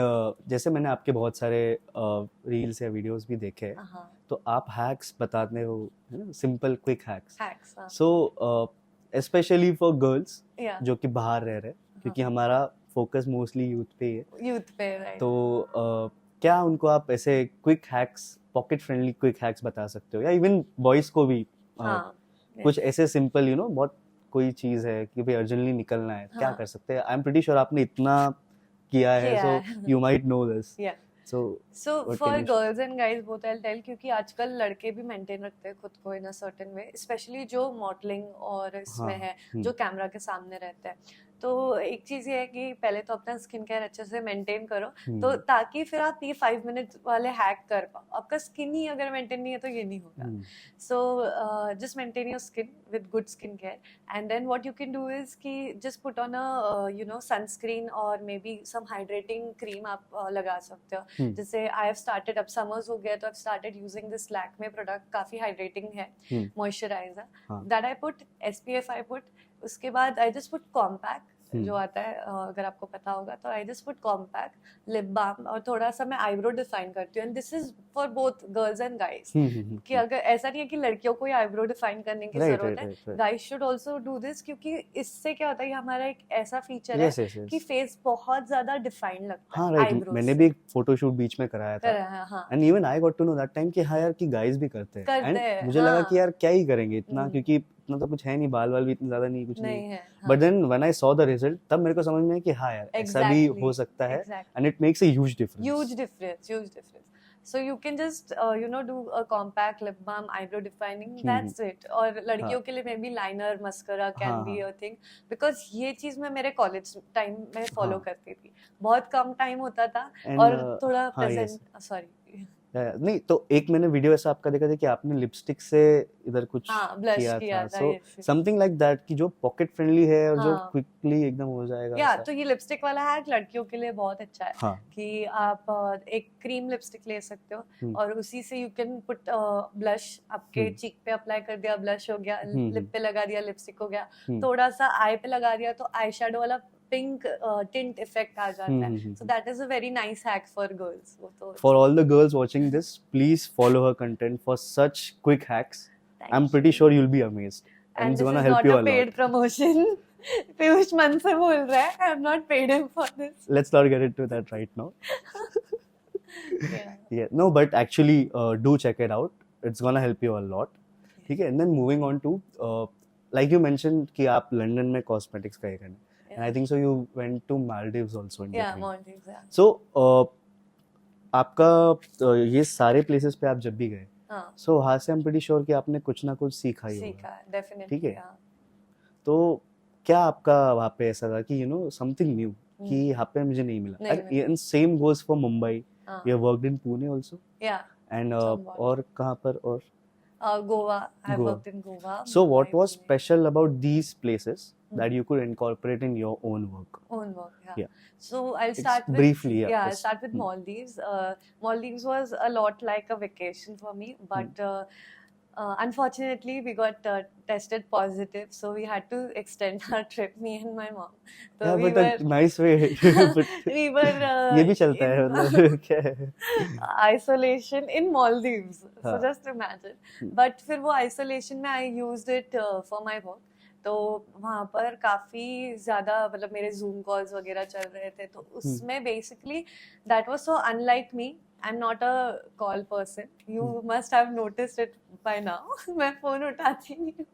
जैसे मैंने आपके बहुत सारे रील्स या वीडियोस भी देखे, तो आप हैक्स बताते हो, है ना, simple quick hacks. So specially for girls जो कि बाहर रह रहे, क्योंकि हमारा फोकस मोस्टली यूथ पे ही है. यूथ पे, राइट. तो क्या उनको आप ऐसे quick hacks, pocket friendly quick hacks बता सकते हो, या इवन बॉयज को भी कुछ ऐसे सिंपल, यू नो, बहुत कोई चीज है कि भाई अर्जेंटली निकलना है, क्या कर सकते हैं? आई एम प्रीटी श्योर आपने इतना किया है, so you might know this. So for girls and guys both I'll tell, क्योंकि आजकल लड़के भी मेंटेन रखते हैं खुद को in a certain way, especially जो मॉडलिंग और इसमें है, जो कैमरा के सामने रहते हैं. तो एक चीज ये है कि पहले तो अपना स्किन केयर अच्छे से मेंटेन करो, तो ताकि फिर आप ये 5 मिनट वाले हैक कर पाओ. आपका स्किन ही अगर मेंटेन नहीं है तो ये नहीं होगा. So just maintain your skin with good skin care, and then what you can do is कि just put on a you know sunscreen और maybe some hydrating cream आप लगा सकते हो. जैसे आई हैव स्टार्टेड, अब summers हो गया तो I have started using this Lakme product, काफी हाइड्रेटिंग है, moisturiser that I put, SPF I put. उसके बाद आई जस्ट पुट कॉम्पैक्ट जो आता है, अगर आपको पता होगा, तो I just put compact, lip balm, और थोड़ा सा मैं आईब्रो डिफाइन करती हूँ. And this is for both girls and guys, कि अगर ऐसा नहीं है कि लड़कियों को ही आईब्रो डिफाइन करने की जरूरत है, guys should also do this, क्योंकि इससे क्या होता है, हमारा एक ऐसा फीचर है कि फेस बहुत ज्यादा डिफाइन लगता है आईब्रोज. मैंने भी एक फोटोशूट बीच में कराया था, and even I got to know that time कि हाँ यार, कि गाइस भी करते हैं, एंड मुझे लगा कि यार क्या ही करेंगे इतना, क्योंकि इतना तो कुछ है नहीं, बाल भी इतना ज्यादा नहीं, कुछ नहीं है. But then when I saw the result, तब मेरे को समझ में आया कि हाँ यार, ऐसा भी हो सकता है, and it makes a huge difference. So you can just you know do a compact lip balm, eyebrow defining, that's it. और लड़कियों के लिए may be liner, mascara can be a thing, because ये चीज मैं मेरे कॉलेज टाइम में follow करती थी. बहुत कम टाइम होता था और थोड़ा प्रेजेंट, सॉरी नहीं तो एक मैंने वीडियो ऐसा आपका देखा था कि आपने लिपस्टिक से इधर कुछ ब्लश किया किया था, था, सो yes, yes. Something like that कि जो पॉकेट फ्रेंडली है और जो हाँ. क्विकली एकदम हो जाएगा या ऐसा. तो ये लिपस्टिक वाला हैक लड़कियों के लिए बहुत अच्छा है हाँ. कि आप एक क्रीम लिपस्टिक ले सकते हो और उसी से यू कैन पुट ब्लश, आपके चीक पे अप्लाई कर दिया, ब्लश हो गया, लिप पे लगा दिया, लिपस्टिक हो गया, थोड़ा सा आई पे लगा दिया तो आई शेडो वाला पिंक टिंट इफेक्ट आ जाता है. सो that is a very nice hack for girls. वो तो For all the girls watching this, please follow her content for such quick hacks. I'm pretty sure you'll be amazed. And it's this gonna is help not you a a paid lot. promotion. Piyush मन से बोल रहा है. I have not paid him for this. Let's not get into that right now. Yeah. Yeah. No, but actually, do check it out. It's gonna help you a lot. ठीक है. And then moving on to, like you mentioned कि आप London में cosmetics का करने. And I think so you went to Maldives also in Yeah, between. Maldives. Yeah. So आपका ये सारे places पे आप जब भी गए, हाँ. so वहाँ से I'm pretty sure कि आपने कुछ ना कुछ सीखा ही होगा. सीखा, definitely. ठीक है. तो क्या आपका वहाँ पे ऐसा था कि something new कि यहाँ पे मुझे नहीं मिला. And same goes for Mumbai. You have worked in Pune also. Yeah. And और कहाँ पर और? Goa. I worked in Goa. So what was special about these places that you could incorporate in your own work? Own work, yeah. So I'll start with briefly. I'll start with Maldives. Maldives was a lot like a vacation for me, but unfortunately we got tested positive, so we had to extend our trip, me and my mom. So yeah, we but were, a nice way. But we were ये भी चलता है मतलब क्या है? Isolation in Maldives. So just imagine. But फिर वो isolation में I used it for my work. तो वहाँ पर काफी ज्यादा मतलब मेरे जूम कॉल्स वगैरह चल रहे थे, तो उसमें basically that was so unlike me. I am not a call person, you must have noticed it by now. मैं फोन उठाती नहीं हूँ.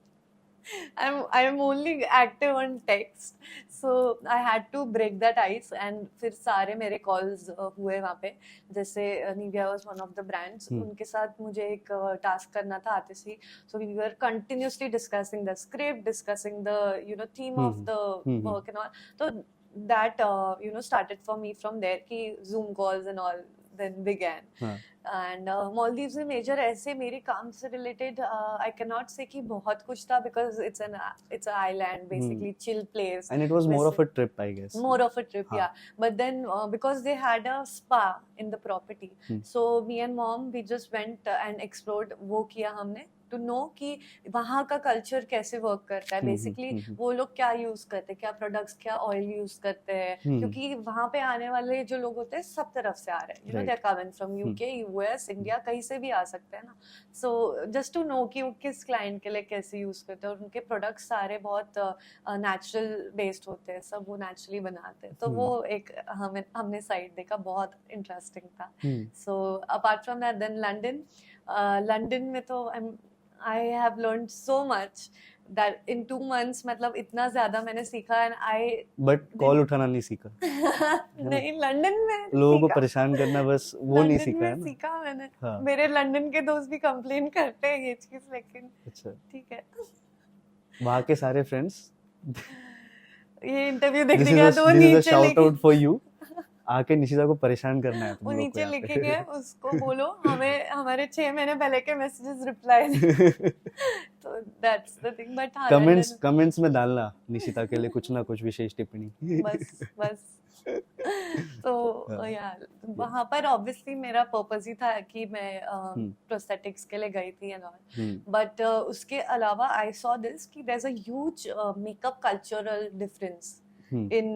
I'm only active on text, so I had to break that ice. And फिर सारे मेरे calls हुए वहाँ पे, जैसे Nivea was one of the brands, उनके साथ मुझे एक task करना था आते से. So we were continuously discussing the script, discussing the theme of the work and all. So that started for me from there कि Zoom calls and all then began. And Maldives में major ऐसे मेरे काम से related I cannot say कि बहुत कुछ था, because it's an island basically, chill place. And it was more of a trip, I guess. More of a trip, yeah. But then because they had a spa in the property, so me and mom we just went and explored. वो किया हमने to know कि वहाँ का culture कैसे work करता है. Basically वो लोग क्या use करते हैं, क्या products, क्या oil use करते हैं, क्योंकि वहाँ पे आने वाले जो लोग होते हैं सब तरफ से आ रहे हैं. They're coming from UK, US, India, कहीं से भी आ सकते हैं ना. So just to know कि वो किस client के लिए कैसे use करते हैं, और उनके products सारे बहुत natural based होते हैं, सब वो naturally बनाते हैं. तो वो एक हमने side देखा, बहुत interesting था. So apart from that, then London में तो I have learned so much that in 2 months मतलब इतना ज्यादा मैंने सीखा. and I but कॉल उठाना नहीं सीखा. नहीं, लंदन में लोगों को परेशान करना बस वो नहीं सीखा है ना. सीखा मैंने. मेरे लंदन के दोस्त भी कंप्लेन करते हैं ये चीज, लेकिन अच्छा ठीक है. वहाँ के सारे फ्रेंड्स ये इंटरव्यू देखने के बाद वो नीचे शाउट आउट फॉर यू. आके निशिता को परेशान करना है. वो नीचे लिखे गए, उसको बोलो हमें हमारे 6 महीने पहले के मैसेजेस रिप्लाई. तो that's the thing. But comments में डालना निशिता के लिए कुछ ना कुछ विशेष टिप्पणी. बस तो यार वहाँ पर ऑब्वियसली मेरा पर्पस ही था कि मैं प्रोस्थेटिक्स के लिए गई थी एंड ऑल. बट उसके अलावा आई सॉ दिस कि there is a huge makeup cultural difference in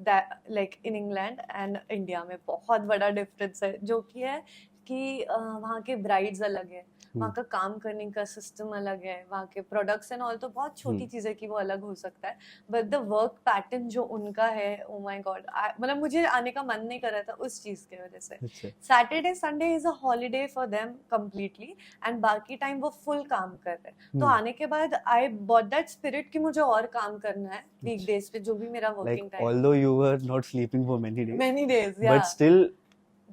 that, like in England and India में बहुत बड़ा डिफरेंस है, जो कि है कि वहाँ के ब्राइड्स अलग है, वहाँ का काम करने का सिस्टम अलग है, वहाँ के प्रोडक्ट्स एंड ऑल तो बहुत छोटी चीजें की वो अलग हो सकता है, बट द वर्क पैटर्न जो उनका है, ओ माय गॉड, मतलब मुझे आने का मन नहीं कर रहा था उस चीज की वजह से. Saturday Sunday is a holiday for them completely, and बाकी टाइम वो फुल काम कर रहे हैं. तो आने के बाद आई बॉट दैट स्पिरिट कि मुझे और काम करना है वीकडेज पे, जो भी मेरा working time. Although you were not sleeping for many days, yeah, but still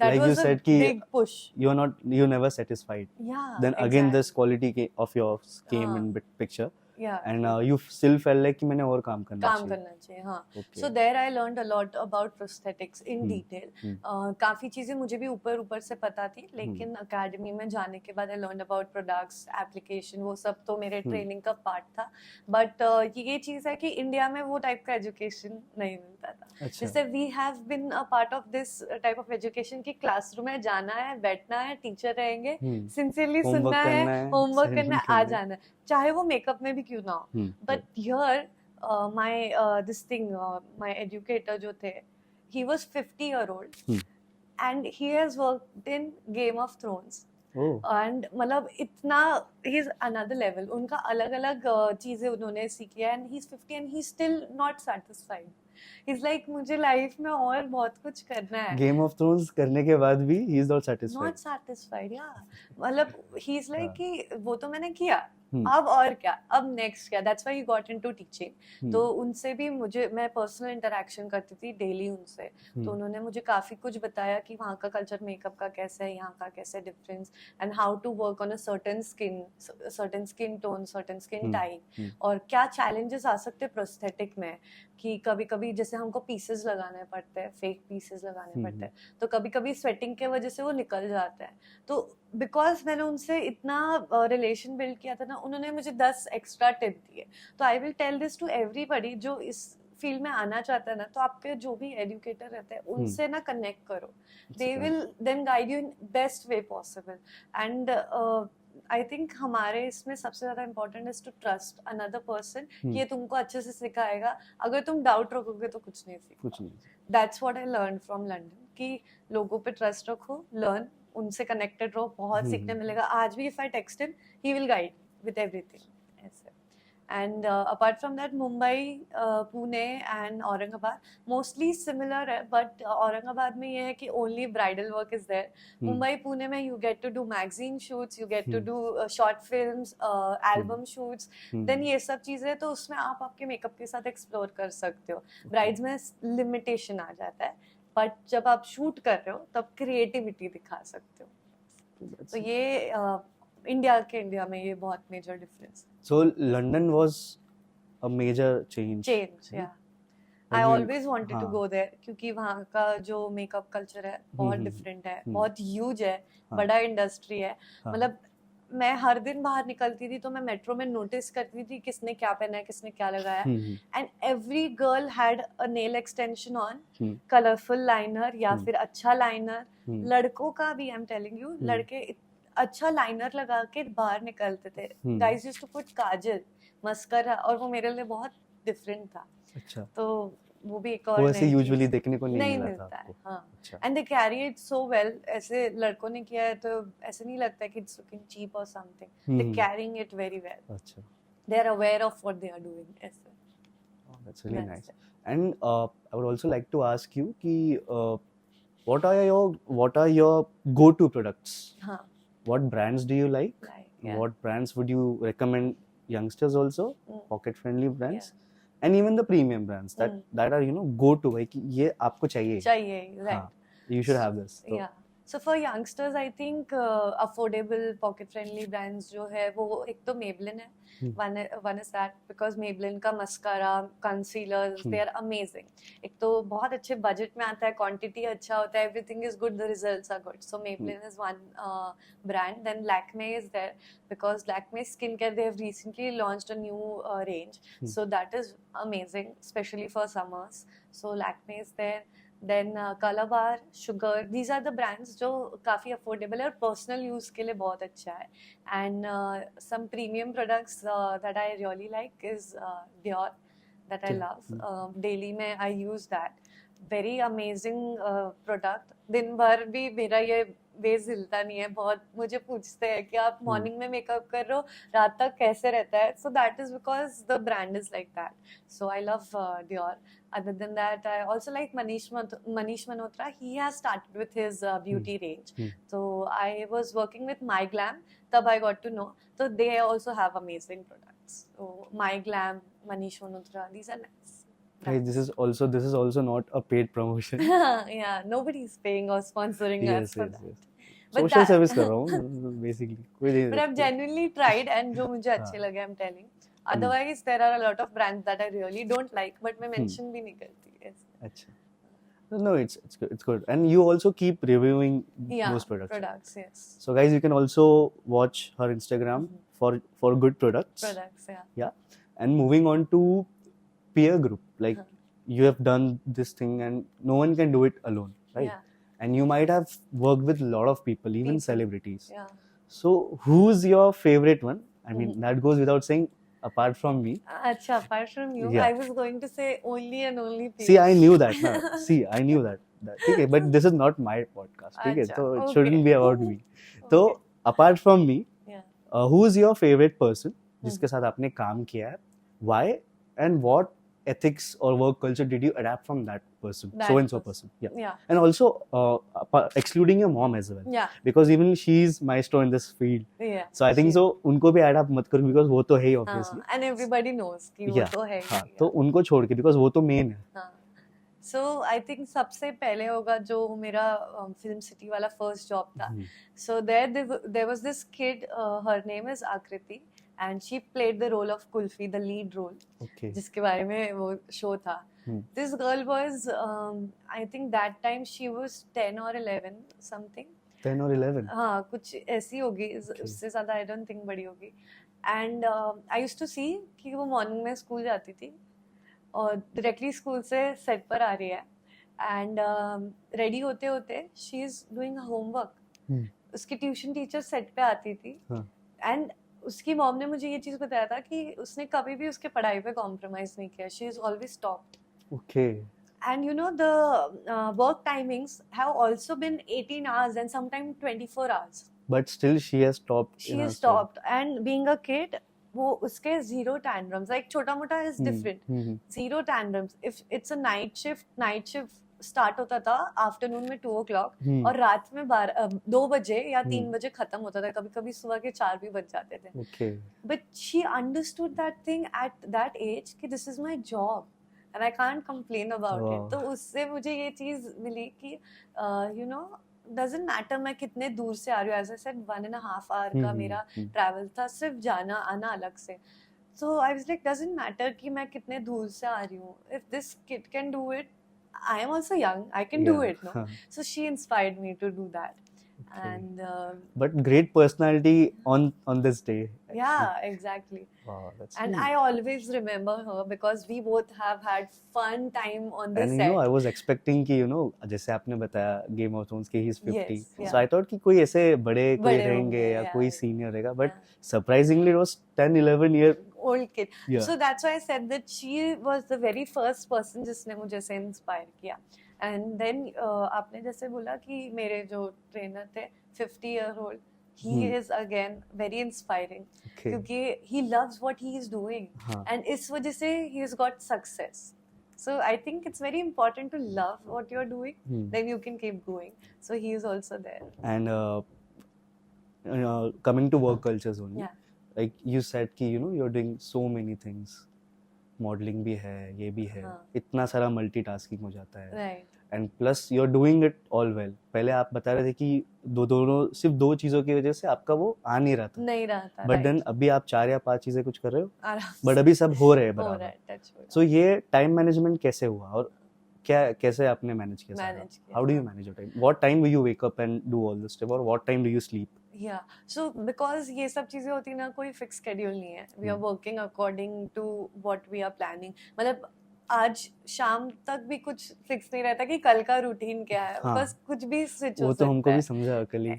that like was you said a big push. You're never satisfied. Yeah, then again this quality of yours came in picture. and you still felt like कि मैंने और काम करना चाहिए हाँ. So there I learned a lot about prosthetics in detail. काफी चीजें मुझे भी ऊपर से पता थी, लेकिन अकेडमी में जाने के बाद I learned about products, application, वो सब तो मेरे ट्रेनिंग का पार्ट था. बट ये चीज है कि इंडिया में वो टाइप का एजुकेशन नहीं मिलता था. जैसे we have been a part of this type of education कि क्लासरूम में जाना है, बैठना है, टीचर रहेंगे, सिंसियरली सुनना है, होमवर्क करना है, आ जाना है, चाहे वो मेकअप में भी क्यों ना हो. But here my this thing my educator जो थे, he was 50-year-old and he has worked in Game of Thrones. And मतलब इतना he is another level. उनका अलग अलग चीजें उन्होंने सीखी है, and he's 50 and he's still not satisfied. He's like मुझे लाइफ में और बहुत कुछ करना है. Game of Thrones करने के बाद भी he is not satisfied. Not satisfied, yeah. मतलब he's like कि वो तो मैंने किया, अब और क्या, अब नेक्स्ट क्या. That's why he got into teaching. तो उनसे भी मैं पर्सनल इंटरेक्शन करती थी डेली उनसे. तो उन्होंने मुझे काफी कुछ बताया कि वहाँ का कल्चर मेकअप का कैसे है, यहाँ का कैसे difference, and how to work on a certain skin tone, certain skin type, और क्या चैलेंजेस आ सकते हैं प्रोस्थेटिक में. कि कभी कभी जैसे हमको पीसेस लगाने पड़ते हैं, फेक पीसेस लगाने पड़ते हैं, तो कभी कभी स्वेटिंग के वजह से वो निकल जाता है. तो बिकॉज मैंने उनसे इतना रिलेशन बिल्ड किया था ना, उन्होंने मुझे 10 एक्स्ट्रा टिप दिए. तो I will tell this to everybody जो इस फील्ड में आना चाहता है ना, तो आपके जो भी एजुकेटर रहते हैं उनसे ना कनेक्ट करो. They will then guide you in best way possible. And I think हमारे इसमें सबसे ज्यादा important is to trust another person. ये तुमको अच्छे से सिखाएगा. अगर तुम डाउट रखोगे तो कुछ नहीं सीखोगे. That's what I learn from London, कि लोगों पे ट्रस्ट रखो, लर्न, उनसे कनेक्टेड रहो, बहुत सीखने मिलेगा. आज भी if I text him, he will guide with everything. ऐसे. And apart from that, Mumbai, Pune and Aurangabad mostly similar है, बट औरंगाबाद में ये है कि only bridal work is there. Mumbai, Pune में you get to do magazine shoots, you get to do short films, album shoots, then ये सब चीजें. तो उसमें आप आपके मेकअप के साथ एक्सप्लोर कर सकते हो. ब्राइड्स में लिमिटेशन आ जाता है, बट जब आप शूट कर रहे हो तब क्रिएटिविटी दिखा सकते हो. तो ये इंडिया में ये बहुत major difference. So London was a major change, yeah. I always wanted to go there, क्योंकि वहाँ का जो मेकअप कल्चर है बहुत डिफरेंट है, बहुत ह्यूज है, बड़ा इंडस्ट्री है. मतलब मैं हर दिन बाहर निकलती थी तो मैं मेट्रो में नोटिस करती थी किसने क्या पहना है, किसने क्या लगाया. And every girl had a nail extension on, colourful liner या फिर अच्छा लाइनर. लड़कों का भी, आई एम टेलिंग यू, लड़के अच्छा लाइनर लगा के बाहर निकलते थे. Guys used to put kajal, mascara, और वो मेरे लिए बहुत डिफरेंट था. अच्छा. तो वो भी एक और ऐसे यूजुअली देखने को नहीं मिलता है. हाँ. And they carry it so well. ऐसे लड़कों ने किया है तो ऐसे नहीं लगता कि इट्स लुकिंग चीप और something. They carrying it very well. अच्छा. They are aware of what they are doing. ऐसे. That's really nice. And I would also like to ask you कि what are your go to products? What brands do you like? What brands would you recommend youngsters also? Pocket friendly brands. And even the premium brands that are go to, like ये आपको चाहिए, right? You should have this. So. Yeah. So for youngsters, I think affordable pocket friendly brands जो है वो एक तो Maybelline है. One is that, because Maybelline का mascara, concealers, they are amazing. एक तो बहुत अच्छे budget में आता है, quantity अच्छा होता है, everything is good, the results are good. So Maybelline is one brand. Then Lakme is there, because Lakme skincare, they have recently launched a new range. So that is amazing, especially for summers. So Lakme is there. Then Calabar, Sugar, these are the brands जो काफ़ी affordable है और personal use के लिए बहुत अच्छा है. And some premium products that I really like is Dior, that I love. Daily में I use that. Very amazing product. दिन भर भी मेरा ये बेस हिलता नहीं है. बहुत मुझे पूछते हैं कि आप मॉर्निंग में मेकअप कर रहे हो, रात तक कैसे रहता है. So that is because the brand is like that. So I love Dior. Other than that, I also like Manish Malhotra. He has started with his beauty range. So I was working with My Glam. Tab I got to know. So they also have amazing products. So My Glam, Manish Malhotra, these are nice. Hey, this is also not a paid promotion. Yeah, nobody is paying or sponsoring us for that. Yes. But social service कर रहा हूँ basically. But I've genuinely tried and जो मुझे अच्छे लगे, I'm telling. Otherwise there are a lot of brands that I really don't like, but मैं mention भी नहीं करती. Yes. अच्छा. No, it's good. And you also keep reviewing those products. Products, yes. So guys, you can also watch her Instagram for good products. Products, yeah. Yeah. And moving on to peer group, like you have done this thing and no one can do it alone, right? Yeah. And you might have worked with a lot of people, even celebrities. Yeah. So who's your favorite one? I mean, that goes without saying, apart from me. Acha, apart from you, Yeah. I was going to say only and only people. See, I knew that. Na. See, I knew that. Okay, but this is not my podcast. Okay, so it shouldn't be about me. So apart from me, who's your favorite person जिसके साथ आपने काम किया है? Why and what ethics or work culture did you adapt from that person? So and so person. Yeah. And also excluding your mom as well. Yeah. Because even she's maestro in this field. Yeah. So I think so उनको भी adapt मत करो because वो तो है ही obviously. And everybody knows कि वो तो है. हाँ, तो उनको छोड़ के because वो तो main है. So I think सबसे पहले होगा जो मेरा Film City वाला first job था. So there was this kid, her name is Akriti, and she played the role of Kulfi, the lead role. Okay. जिसके बारे में वो show था. This girl was, I think that time she was 10 or 11 something. 10 or 11. हाँ, कुछ ऐसी होगी. उससे ज़्यादा I don't think बड़ी होगी. And I used to see कि वो morning में school जाती थी. और डायरेक्टली स्कूल से सेट पर आ रही है एंड रेडी होते होते शी इज डूइंग होमवर्क. उसकी ट्यूशन टीचर सेट पे आती थी एंड उसकी मॉम ने मुझे ये चीज बताया था कि उसने कभी भी उसके पढ़ाई पे कॉम्प्रोमाइज नहीं किया. She is always topped. Okay. And you know the work timings have also been 18 hours and sometimes 24 hours. But still she has stopped. And being a kid, वो उसके zero tantrums, like छोटा मोटा is different. Zero tantrums. If it's a night shift start होता था afternoon में 2 o'clock और रात में 2 बजे या 3 बजे खत्म होता था. कभी कभी सुबह के 4 भी बज जाते थे. Okay. But she understood that thing at that age कि this is my job and I can't complain about it. तो उससे मुझे ये चीज मिली कि you know, doesn't matter मैं कितने दूर से आ रही हूँ. As I said, 1.5 hour का मेरा travel था, सिर्फ जाना आना अलग से. So I was like, doesn't matter कि मैं कितने दूर से आ रही हूँ. If this kid can do it, I am also young. I can do it, no? So she inspired me to do that. Okay. And but great personality on this day. Yeah, exactly. Wow, that's and neat. I always remember her because we both have had fun time on the set. And you know, I was expecting कि you know, जैसे आपने बताया Game of Thrones के he's 50. Yes, yeah. So I thought कि कोई ऐसे बड़े कोई रहेंगे या कोई senior रहेगा. But surprisingly, it was 10-11 year old kid. Yeah. So that's why I said that she was the very first person जिसने मुझे से inspire किया. And then आपने जैसे बोला कि मेरे जो ट्रेनर थे 50-year-old, he is again very inspiring. Okay. क्योंकि he loves what he is doing and इस वजह से he has got success. So I think it's very important to love what you're doing, then you can keep going. So he is also there. And coming to work cultures only, like you said कि you know you're doing so many things. Modelling भी है, ये भी है, इतना सारा multitasking हो जाता है. And plus you are doing it all well. पहले आप बता रहे थे कि दोनों सिर्फ 2 चीजों की वजह से आपका वो आ नहीं रहा था. बट देन अभी आप 4 या 5 चीजें कुछ कर रहे हो, बट अभी सब हो रहे हैं बराबर. सो ये टाइम मैनेजमेंट कैसे हुआ और कैसे आपने मैनेज किया? How do you manage your time? What time do you wake up and do all this stuff और what time do you sleep? Yeah, so because ये सब चीजें होती ना, कोई फिक्स शेड्यूल नहीं है. We are working according to what we are planning. मतलब आज शाम तक भी कुछ फिक्स नहीं रहता कि कल का रूटीन क्या है. बस कुछ भी स्विच हो सकता है. वो तो हमको भी समझा कल ही.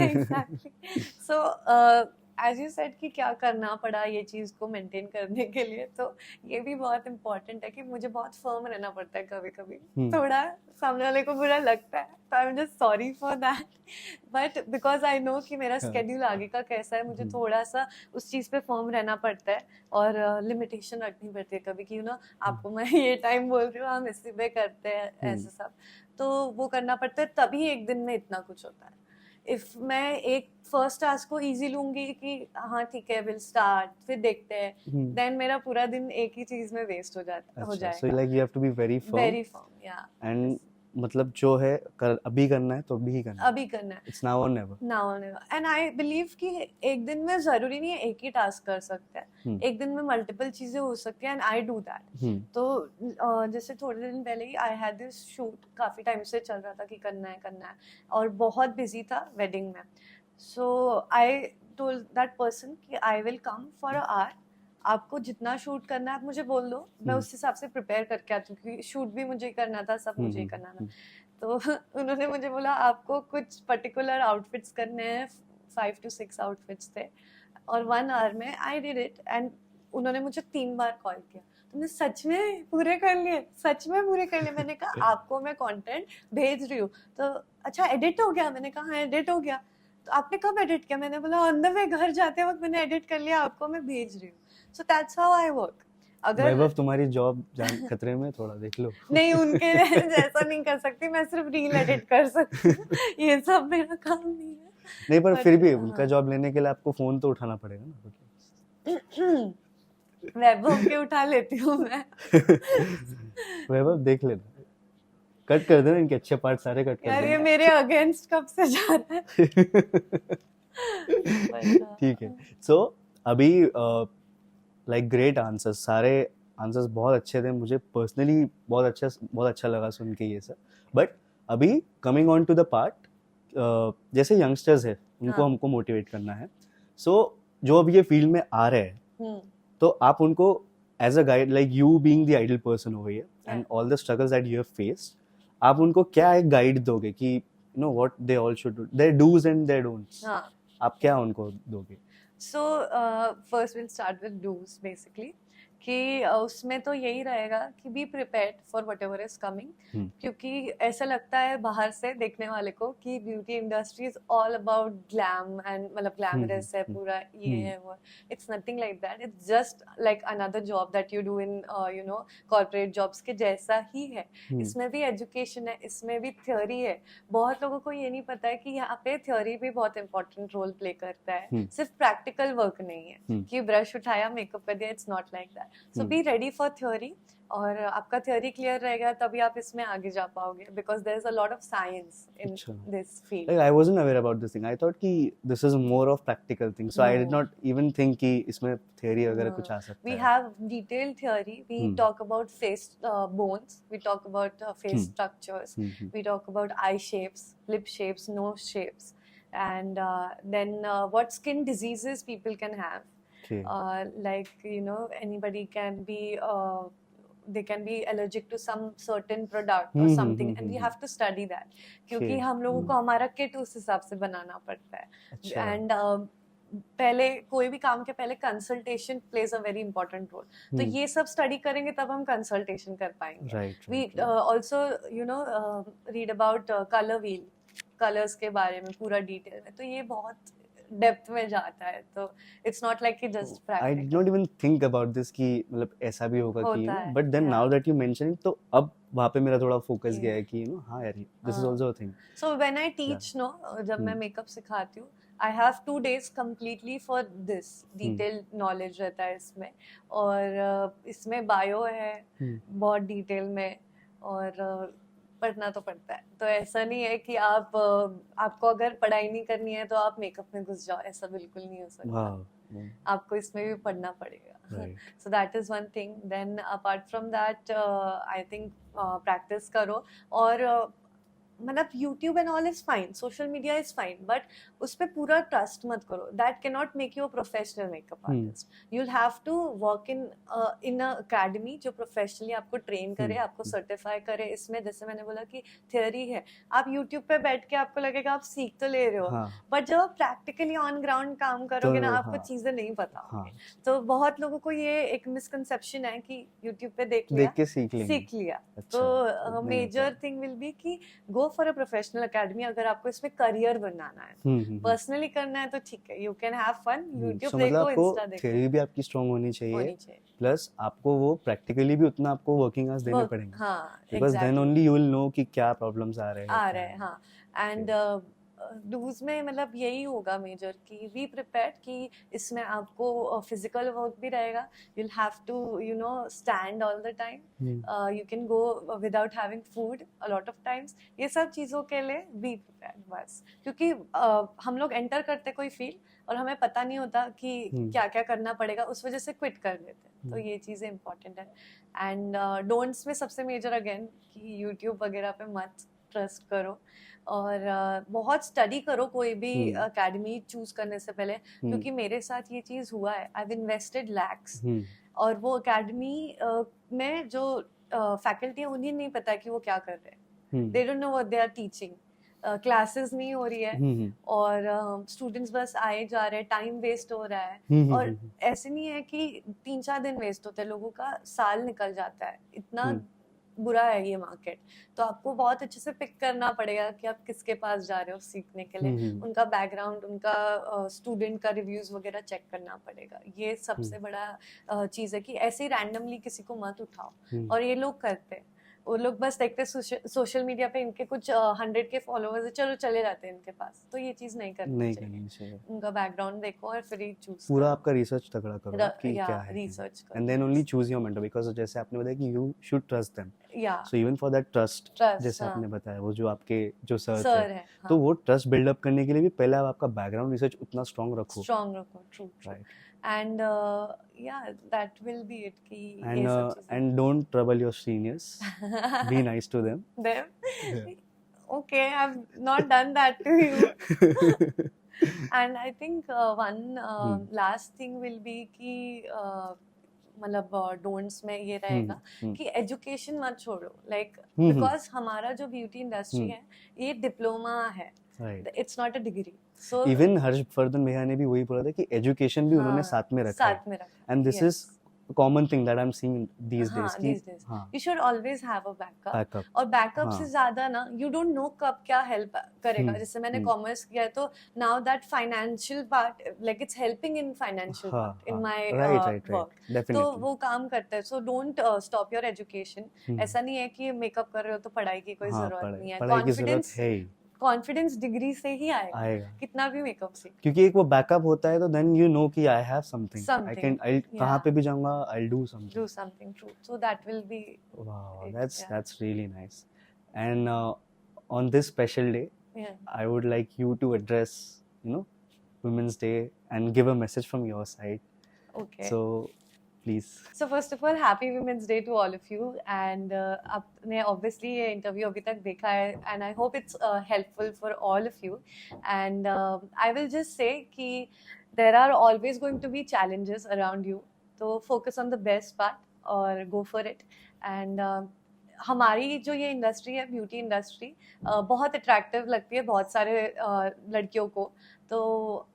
Exactly. So as you said कि क्या करना पड़ा ये चीज को मेंटेन करने के लिए, तो ये भी बहुत इम्पोर्टेंट है कि मुझे बहुत फर्म रहना पड़ता है. कभी कभी थोड़ा सामने वाले को बुरा लगता है, तो I am just sorry for that. But because I know कि मेरा स्केड्यूल आगे का कैसा है, मुझे थोड़ा सा उस चीज पे फर्म रहना पड़ता है और लिमिटेशन रखनी पड़ती है. कभी कि यू नो आपको मैं ये टाइम बोल रही हूँ, हम इसी पे करते हैं ऐसे सब, तो वो करना पड़ता है. तभी एक दिन में इतना कुछ होता है. इफ मैं एक फर्स्ट टास्क को इजी लूंगी कि हाँ ठीक है विल स्टार्ट, फिर देखते हैं, देन मेरा पूरा दिन एक ही चीज में वेस्ट हो जाता हो जाएगा. So like you have to be very firm. Yeah. And मतलब जो है अभी करना है तो अभी करना है, अभी करना है, इट्स नाउ और नेवर, नाउ और नेवर। एंड आई बिलीव कि एक दिन में जरूरी नहीं है एक ही टास्क कर सकते हैं, एक दिन में मल्टीपल चीजें हो सकती हैं, एंड आई डू दैट। तो जैसे थोड़े दिन पहले ही आई हैड दिस शूट, काफी टाइम से चल रहा था कि करना है, और बहुत बिजी था वेडिंग में। So I told that person कि I will come for a hour, आपको जितना शूट करना है आप मुझे बोल दो, मैं उस हिसाब से प्रिपेयर करके आती हूँ, क्योंकि शूट भी मुझे ही करना था, सब मुझे ही करना था। तो उन्होंने मुझे बोला आपको कुछ पर्टिकुलर आउटफिट्स करने हैं, 5 to 6 आउटफिट्स थे, और 1 आवर में आई डिड इट। एंड उन्होंने मुझे 3 बार कॉल किया, तुमने सच में पूरे कर लिए, सच में पूरे कर लिए? मैंने कहा आपको मैं कंटेंट भेज रही हूँ। तो अच्छा एडिट हो गया? मैंने कहा हाँ एडिट हो गया। तो आपने कब एडिट किया? मैंने बोला ऑन द वे घर जाते वक्त मैंने एडिट कर लिया, आपको मैं भेज रही हूँ। So that's how I work. अगर वैभव तुम्हारी जॉब खतरे में, थोड़ा देख लो। नहीं, उनके जैसा नहीं कर सकती, मैं सिर्फ रील एडिट कर सकती हूँ, ये सब मेरा काम नहीं है। नहीं पर फिर भी उनका जॉब लेने के लिए आपको फोन तो उठाना पड़ेगा ना। वैभव के उठा लेती हूँ मैं। वैभव देख लेना, कट कर देना, इनके अच्छे पार्ट सारे कट कर देना। यार ये मेरे अगेंस्ट कब से जा रहा है। ठीक है। सो अभी लाइक ग्रेट आंसर्स, सारे आंसर्स बहुत अच्छे थे, मुझे पर्सनली बहुत अच्छा लगा सुन के ये सब। बट अभी coming on to the part, जैसे यंगस्टर्स है उनको हमको मोटिवेट करना है, सो जो अब ये फील्ड में आ रहे हैं, तो आप उनको as a guide, like you being the ideal person over here and all the struggles that you have faced, आप उनको क्या एक गाइड दोगे कि you know what they all should do, their dos and their don'ts, आप क्या उनको दोगे? So first we'll start with do's basically, कि उसमें तो यही रहेगा कि be prepared for what ever is coming, क्योंकि ऐसा लगता है बाहर से देखने वाले को कि beauty industry is all about glam and मतलब ग्लैमरस है पूरा, ये है वो। It's nothing like that, it's just like another job that you do in you know corporate jobs के जैसा ही है। इसमें भी एजुकेशन है, इसमें भी थ्योरी है। बहुत लोगों को ये नहीं पता है कि यहाँ पे थ्योरी भी बहुत इंपॉर्टेंट रोल प्ले करता है, सिर्फ प्रैक्टिकल वर्क नहीं है कि ब्रश उठाया मेकअप कर दिया, it's not like that. So be ready for theory, और आपका theory clear रहेगा तभी आप इसमें आगे जा पाओगे, because there is a lot of science in this field. Like, I wasn't aware about this thing. I thought कि this is more of practical thing. So I did not even think कि इसमें theory वगैरह कुछ आ सकता है. We have detailed theory. We talk about face bones. We talk about face structures. We talk about eye shapes, lip shapes, nose shapes, and then what skin diseases people can have. Like you know anybody can be they can be allergic to some certain product or something, and we have to study that, क्योंकि हम लोगों को हमारा kit उस हिसाब से बनाना पड़ता है। एंड पहले कोई भी काम के पहले consultation plays a very important role, तो ये सब स्टडी करेंगे तब हम कंसल्टेशन कर पाएंगे। We also you know read about colour wheel, colours के बारे में पूरा डिटेल में, तो ये बहुत डेप्थ में जाता है, तो इट्स नॉट लाइक कि just practical. I did not even think about this कि मतलब ऐसा भी होगा कि, but then now that you mention it, तो अब वहाँ पे मेरा थोड़ा फोकस गया है कि यू नो हाँ यार this is also a thing. So when I teach no, जब मैं मेकअप सिखाती हूँ, I have 2 days completely for this detail knowledge रहता है इसमें, और इसमें बायो है बहुत डिटेल में, और पढ़ना तो पड़ता है। तो ऐसा नहीं है कि आपको अगर पढ़ाई नहीं करनी है तो आप मेकअप में घुस जाओ, ऐसा बिल्कुल नहीं हो सकता। आपको इसमें भी पढ़ना पड़ेगा। So that is one thing. Then apart from that I think practice करो, और मतलब YouTube and all is fine, social media is fine, but उस पर पूरा ट्रस्ट मत करो। That can not make you a professional makeup artist. You will have to work in a academy जो professionally आपको ट्रेन करे, आपको सर्टिफाई करे। इसमें जैसे मैंने बोला कि थियोरी है, आप यूट्यूब पे बैठ के आपको लगेगा आप सीख तो ले रहे हो, बट जब आप प्रैक्टिकली ऑन ग्राउंड काम करोगे ना, आपको चीजें नहीं पता होंगी। तो बहुत लोगों को ये एक मिसकंसेप्शन है कि यूट्यूब पे देख के सीख लिया। तो मेजर थिंग विल बी कि go for a professional academy अगर आपको इसमें करियर बनाना है। पर्सनली करना है तो ठीक है, you can have fun, YouTube देखो, इंस्टा देखो। थ्योरी भी आपकी स्ट्रांग होनी चाहिए, प्लस आपको वो प्रैक्टिकली भी उतना आपको वर्किंग आवर्स देने पड़ेंगे, because then only you will know कि क्या प्रॉब्लम्स आ रहे हैं। हाँ। एंड डूज में मतलब यही होगा मेजर कि बी प्रिपेयर्ड कि इसमें आपको फिजिकल वर्क भी रहेगा, you'll have to stand all the time, you can go without having food a lot of times. ये सब चीज़ों के लिए बी प्रिपेयर्ड बस, क्योंकि हम लोग एंटर करते कोई फील्ड और हमें पता नहीं होता कि क्या क्या करना पड़ेगा, उस वजह से क्विट कर देते हैं, तो ये चीज़ें इंपॉर्टेंट है. एंड डोंट्स में सबसे मेजर अगेन कि यूट्यूब वगैरह पे मत ट्रस्ट करो, और बहुत स्टडी करो कोई भी एकेडमी चूज करने से पहले, क्योंकि मेरे साथ ये चीज हुआ है. आई हैव इन्वेस्टेड लैक्स, और वो एकेडमी में जो फैकल्टी है उन्हें नहीं पता कि वो क्या कर रहे हैं. They don't know what they are teaching. Classes नहीं हो रही है और स्टूडेंट्स बस आए जा रहे हैं, टाइम वेस्ट हो रहा है. और ऐसे नहीं है कि 3-4 दिन वेस्ट होते हैं, लोगों का साल निकल जाता है. इतना बुरा है ये मार्केट. तो आपको बहुत अच्छे से पिक करना पड़ेगा कि आप किसके पास जा रहे हो सीखने के लिए. उनका बैकग्राउंड, उनका स्टूडेंट का रिव्यूज वगैरह चेक करना पड़ेगा. ये सबसे बड़ा चीज है कि ऐसे ही रैंडमली किसी को मत उठाओ. और ये लोग करते हैं, वो लोग बस देखते सोशल मीडिया पे इनके कुछ 100 के फॉलोअर्स है, चलो चले जाते हैं इनके पास. तो ये चीज नहीं करनी चाहिए. उनका बैकग्राउंड देखो और फिर ही चूज पूरा आपका रिसर्च तगड़ा करो कि क्या है, रिसर्च करो, and then only choose your mentor, because जैसे आपने बताया कि you should trust them. So even for that trust, जैसे आपने बताया वो जो आपके जो सर है, तो वो ट्रस्ट बिल्ड अप करने के लिए भी पहले आप आपका बैकग्राउंड रिसर्च उतना स्ट्रांग रखो. True, right. And yeah, that will be it ki and don't trouble your seniors. Be nice to them. Yeah. Okay, I've not done that to you. And I think one last thing will be ki मतलब don'ts में ये रहेगा कि education मत छोड़ो. Like because हमारा जो beauty industry है ये डिप्लोमा है, it's not a degree. So, even Harshvardhan भैया ने भी वही बोला था कि एजुकेशन भी उन्होंने साथ में रखा है. And this is common thing that I am seeing these days कि you should always have a backup. और बैकअप से ज्यादा ना, you don't know कब क्या हेल्प करेगा. जैसे मैंने कॉमर्स किया है, तो now that financial part, like it's helping in financial part in my work. तो वो काम करता है. So don't stop your education. ऐसा नहीं है कि मेकअप कर रहे हो तो पढ़ाई की कोई जरूरत नहीं है. कॉन्फिडेंस डिग्री से ही आएगा. कितना भी मेकअप से, क्योंकि एक वो बैकअप होता है, तो देन यू नो कि I have something, I can, कहां पे भी जाऊंगा, I do something. True. So that will be, wow, that's really nice. And on this special day I would like you to address Women's Day and give a message from your side. Okay. So please. So first of all, happy Women's Day to all of you. And आपने obviously ये interview अभी तक देखा है, and I hope it's helpful for all of you. And I will just say कि there are always going to be challenges around you. So focus on the best part और go for it. And हमारी जो ये industry है, beauty industry, बहुत attractive लगती है बहुत सारे लड़कियों को. तो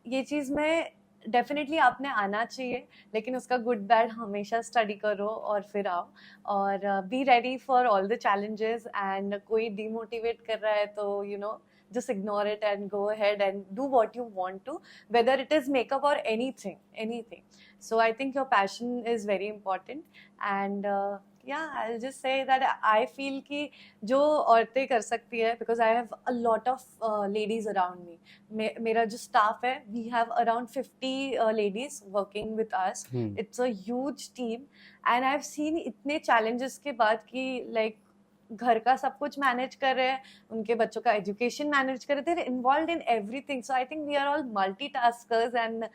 ये चीज़ में डेफिनेटली आपने आना चाहिए, लेकिन उसका गुड बैड हमेशा स्टडी करो और फिर आओ. और be ready for all the challenges. And कोई डिमोटिवेट कर रहा है तो just ignore it and go ahead and do what you want to, whether it is makeup or anything. So I think your passion is very important. And yeah, I'll just say that I feel कि जो औरतें कर सकती है, because I have a lot of ladies around me. मेरा जो staff है, we have around 50 ladies working with us. It's a huge team, and I've seen इतने challenges के बाद कि like घर का सब कुछ मैनेज कर रहे हैं, उनके बच्चों का एजुकेशन मैनेज कर रहे थे, involve in everything. So I think we are all multitaskers. And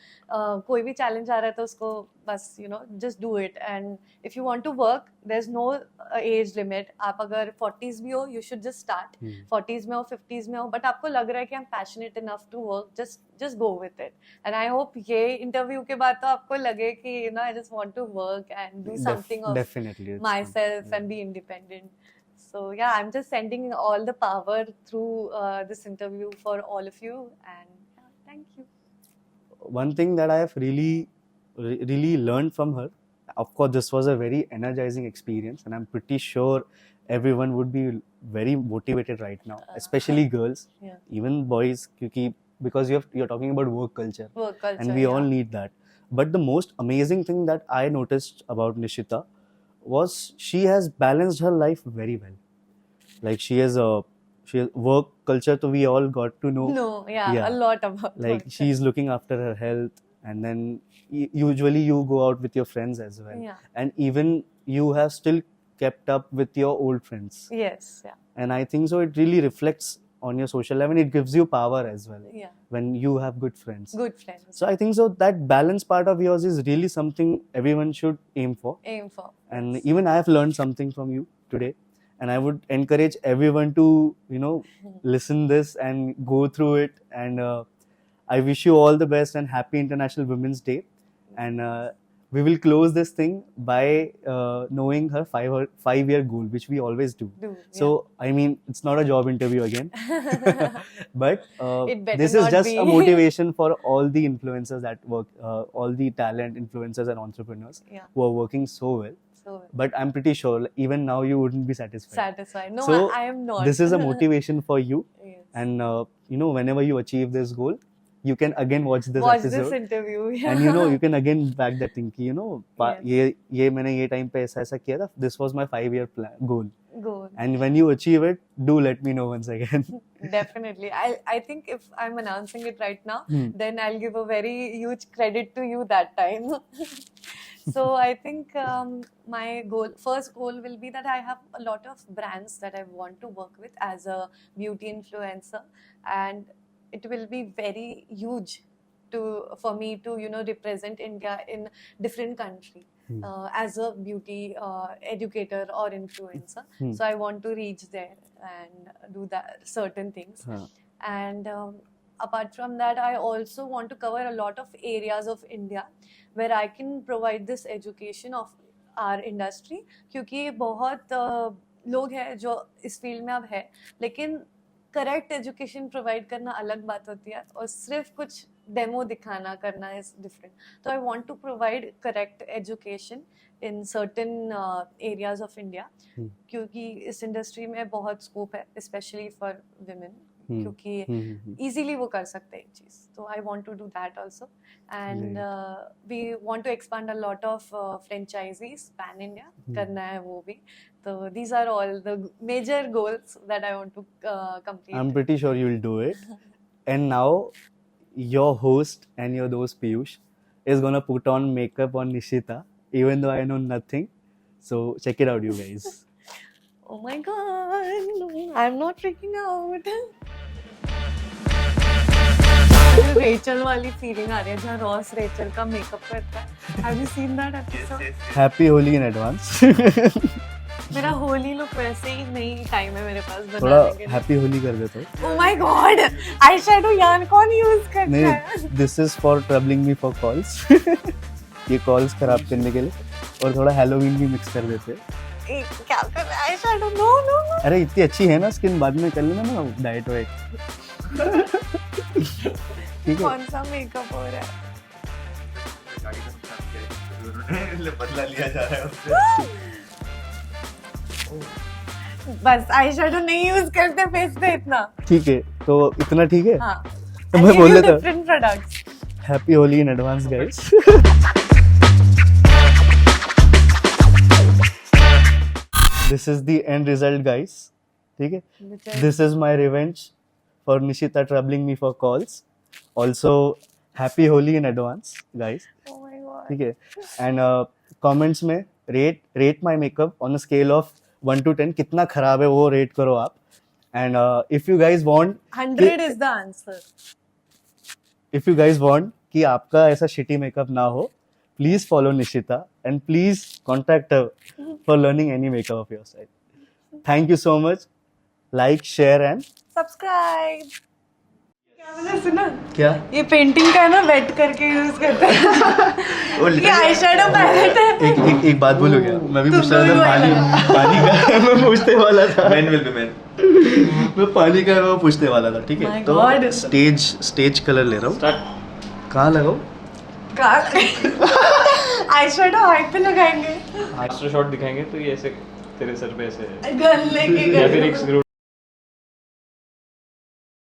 कोई भी चैलेंज आ रहा है तो उसको बस just do it. And if you want to work, there is no age limit. आप अगर 40s भी हो, you should just start. 40s में हो, 50s में हो, बट आपको लग रहा है कि I am passionate enough to work, just go with it. And I hope ये इंटरव्यू के बाद तो आपको लगे कि I just want to work and do something of myself and be independent. So yeah, I'm just sending all the power through this interview for all of you, and thank you. One thing that I have really learned from her, of course this was a very energizing experience, and I'm pretty sure everyone would be very motivated right now, especially girls, even boys, because you're talking about work culture, and we all need that. But the most amazing thing that I noticed about Nishita was she has balanced her life very well. Like she work culture, so we all got to know. No, yeah, a lot about like work she's looking after her health, and then usually you go out with your friends as well. Yeah. And even you have still kept up with your old friends. Yes, yeah. And I think so it really reflects on your social life, and it gives you power as well. Yeah. When you have good friends. Good friends. So I think so that balance part of yours is really something everyone should aim for. And yes. even I have learned something from you today, and I would encourage everyone to, you know, listen this and go through it. And I wish you all the best and happy International Women's Day. And we will close this thing by knowing her 5-year goal, which we always do. So I mean, it's not a job interview again, but this is just a motivation for all the influencers that work, all the talent influencers and entrepreneurs who are working so well. But I'm pretty sure even now you wouldn't be satisfied. No, so I am not. This is a motivation for you. Yes. And you know, whenever you achieve this goal, you can again watch this episode. This interview, and you know, you can again back that thing ki, you know, ye maine ye time pe aisa kiya tha, this was my 5-year plan goal. And when you achieve it, do let me know once again. Definitely. I think if I'm announcing it right now, then I'll give a very huge credit to you that time. So I think my first goal will be that I have a lot of brands that I want to work with as a beauty influencer, and it will be very huge for me to, you know, represent India in different country as a beauty educator or influencer. So I want to reach there and do that certain things. And apart from that, I also want to cover a lot of areas of India where I can provide this education of our industry, क्योंकि बहुत लोग हैं जो इस field में अब है, लेकिन करेक्ट एजुकेशन प्रोवाइड करना अलग बात होती है, और सिर्फ कुछ डेमो दिखाना करना इज डिफरेंट. तो I want to provide correct education in certain areas of India, क्योंकि इस इंडस्ट्री में बहुत स्कोप है, स्पेशली फॉर विमेन, क्योंकि इजीली वो कर सकते हैं एक चीज. तो I want to do that also, and we want to expand a lot of franchisees pan India करना है वो भी. So these are all the major goals that I want to complete. I'm pretty sure you'll do it. And now your host and your host Piyush is gonna put on makeup on Nishita, even though I know nothing. So check it out, you guys. Oh my god, I'm not freaking out. Rachel वाली feeling आ रही है जहाँ Ross Rachel का makeup करता है. Have you seen that episode? Happy Holi in advance. मेरा Holi look वैसे ही नहीं टाइम है मेरे पास बनाने के लिए. थोड़ा हैप्पी होली कर देता हूँ. Oh my god, eye shadow यार कौन यूज करता है? नहीं, this is for troubling me for calls. ये कॉल्स खराब करने के लिए, और थोड़ा हैलोवीन भी मिक्स कर देते हैं. क्या कर रहा है eye shadow? No no no. अरे इतनी अच्छी है ना स्किन, बाद में कर लेना ना डाइट वाइट. ठीक है. कौन सा मेकअप हो रहा है? बदला लिया जा रहा है उससे. बस आई शैडो नहीं यूज करते फेस पे इतना. ठीक है, तो इतना ठीक है. हाँ. तो मैं बोल देता हूँ different products. Happy Holi in advance guys. This is the end result guys. ठीक है, this is my revenge for Nishita troubling me for calls. Also happy Holi in advance guys. Oh my God. ठीक है, एंड कमेंट्स में rate my makeup on a scale of 1 to 10. कितना खराब है वो rate करो आप. And if you guys want 100 is the answer. If you guys want कि आपका ऐसा शिटी मेकअप ना हो, please follow Nishita and please contact her for learning any makeup of your side. Thank you so much. Like, share and subscribe. क्या मैंने सुना? क्या ये पेंटिंग का है ना, वेट करके यूज करते हैं. ये आई शैडो पैलेट है. एक बात बोलो क्या? मैं भी पूछ रहा था पानी का. मैं पूछने वाला था. Man will be man. मैं पानी का मैं पूछने वाला था. ठीक है, तो स्टेज कलर ले रहा हूँ. कहाँ लगाऊं? आई शैडो आई पे लगाएंगे. एक्स्ट्रा शॉट दिखाएंगे तो ये ऐसे तेरे सर पे ऐसे गन लेके या फिर एक स्क्रू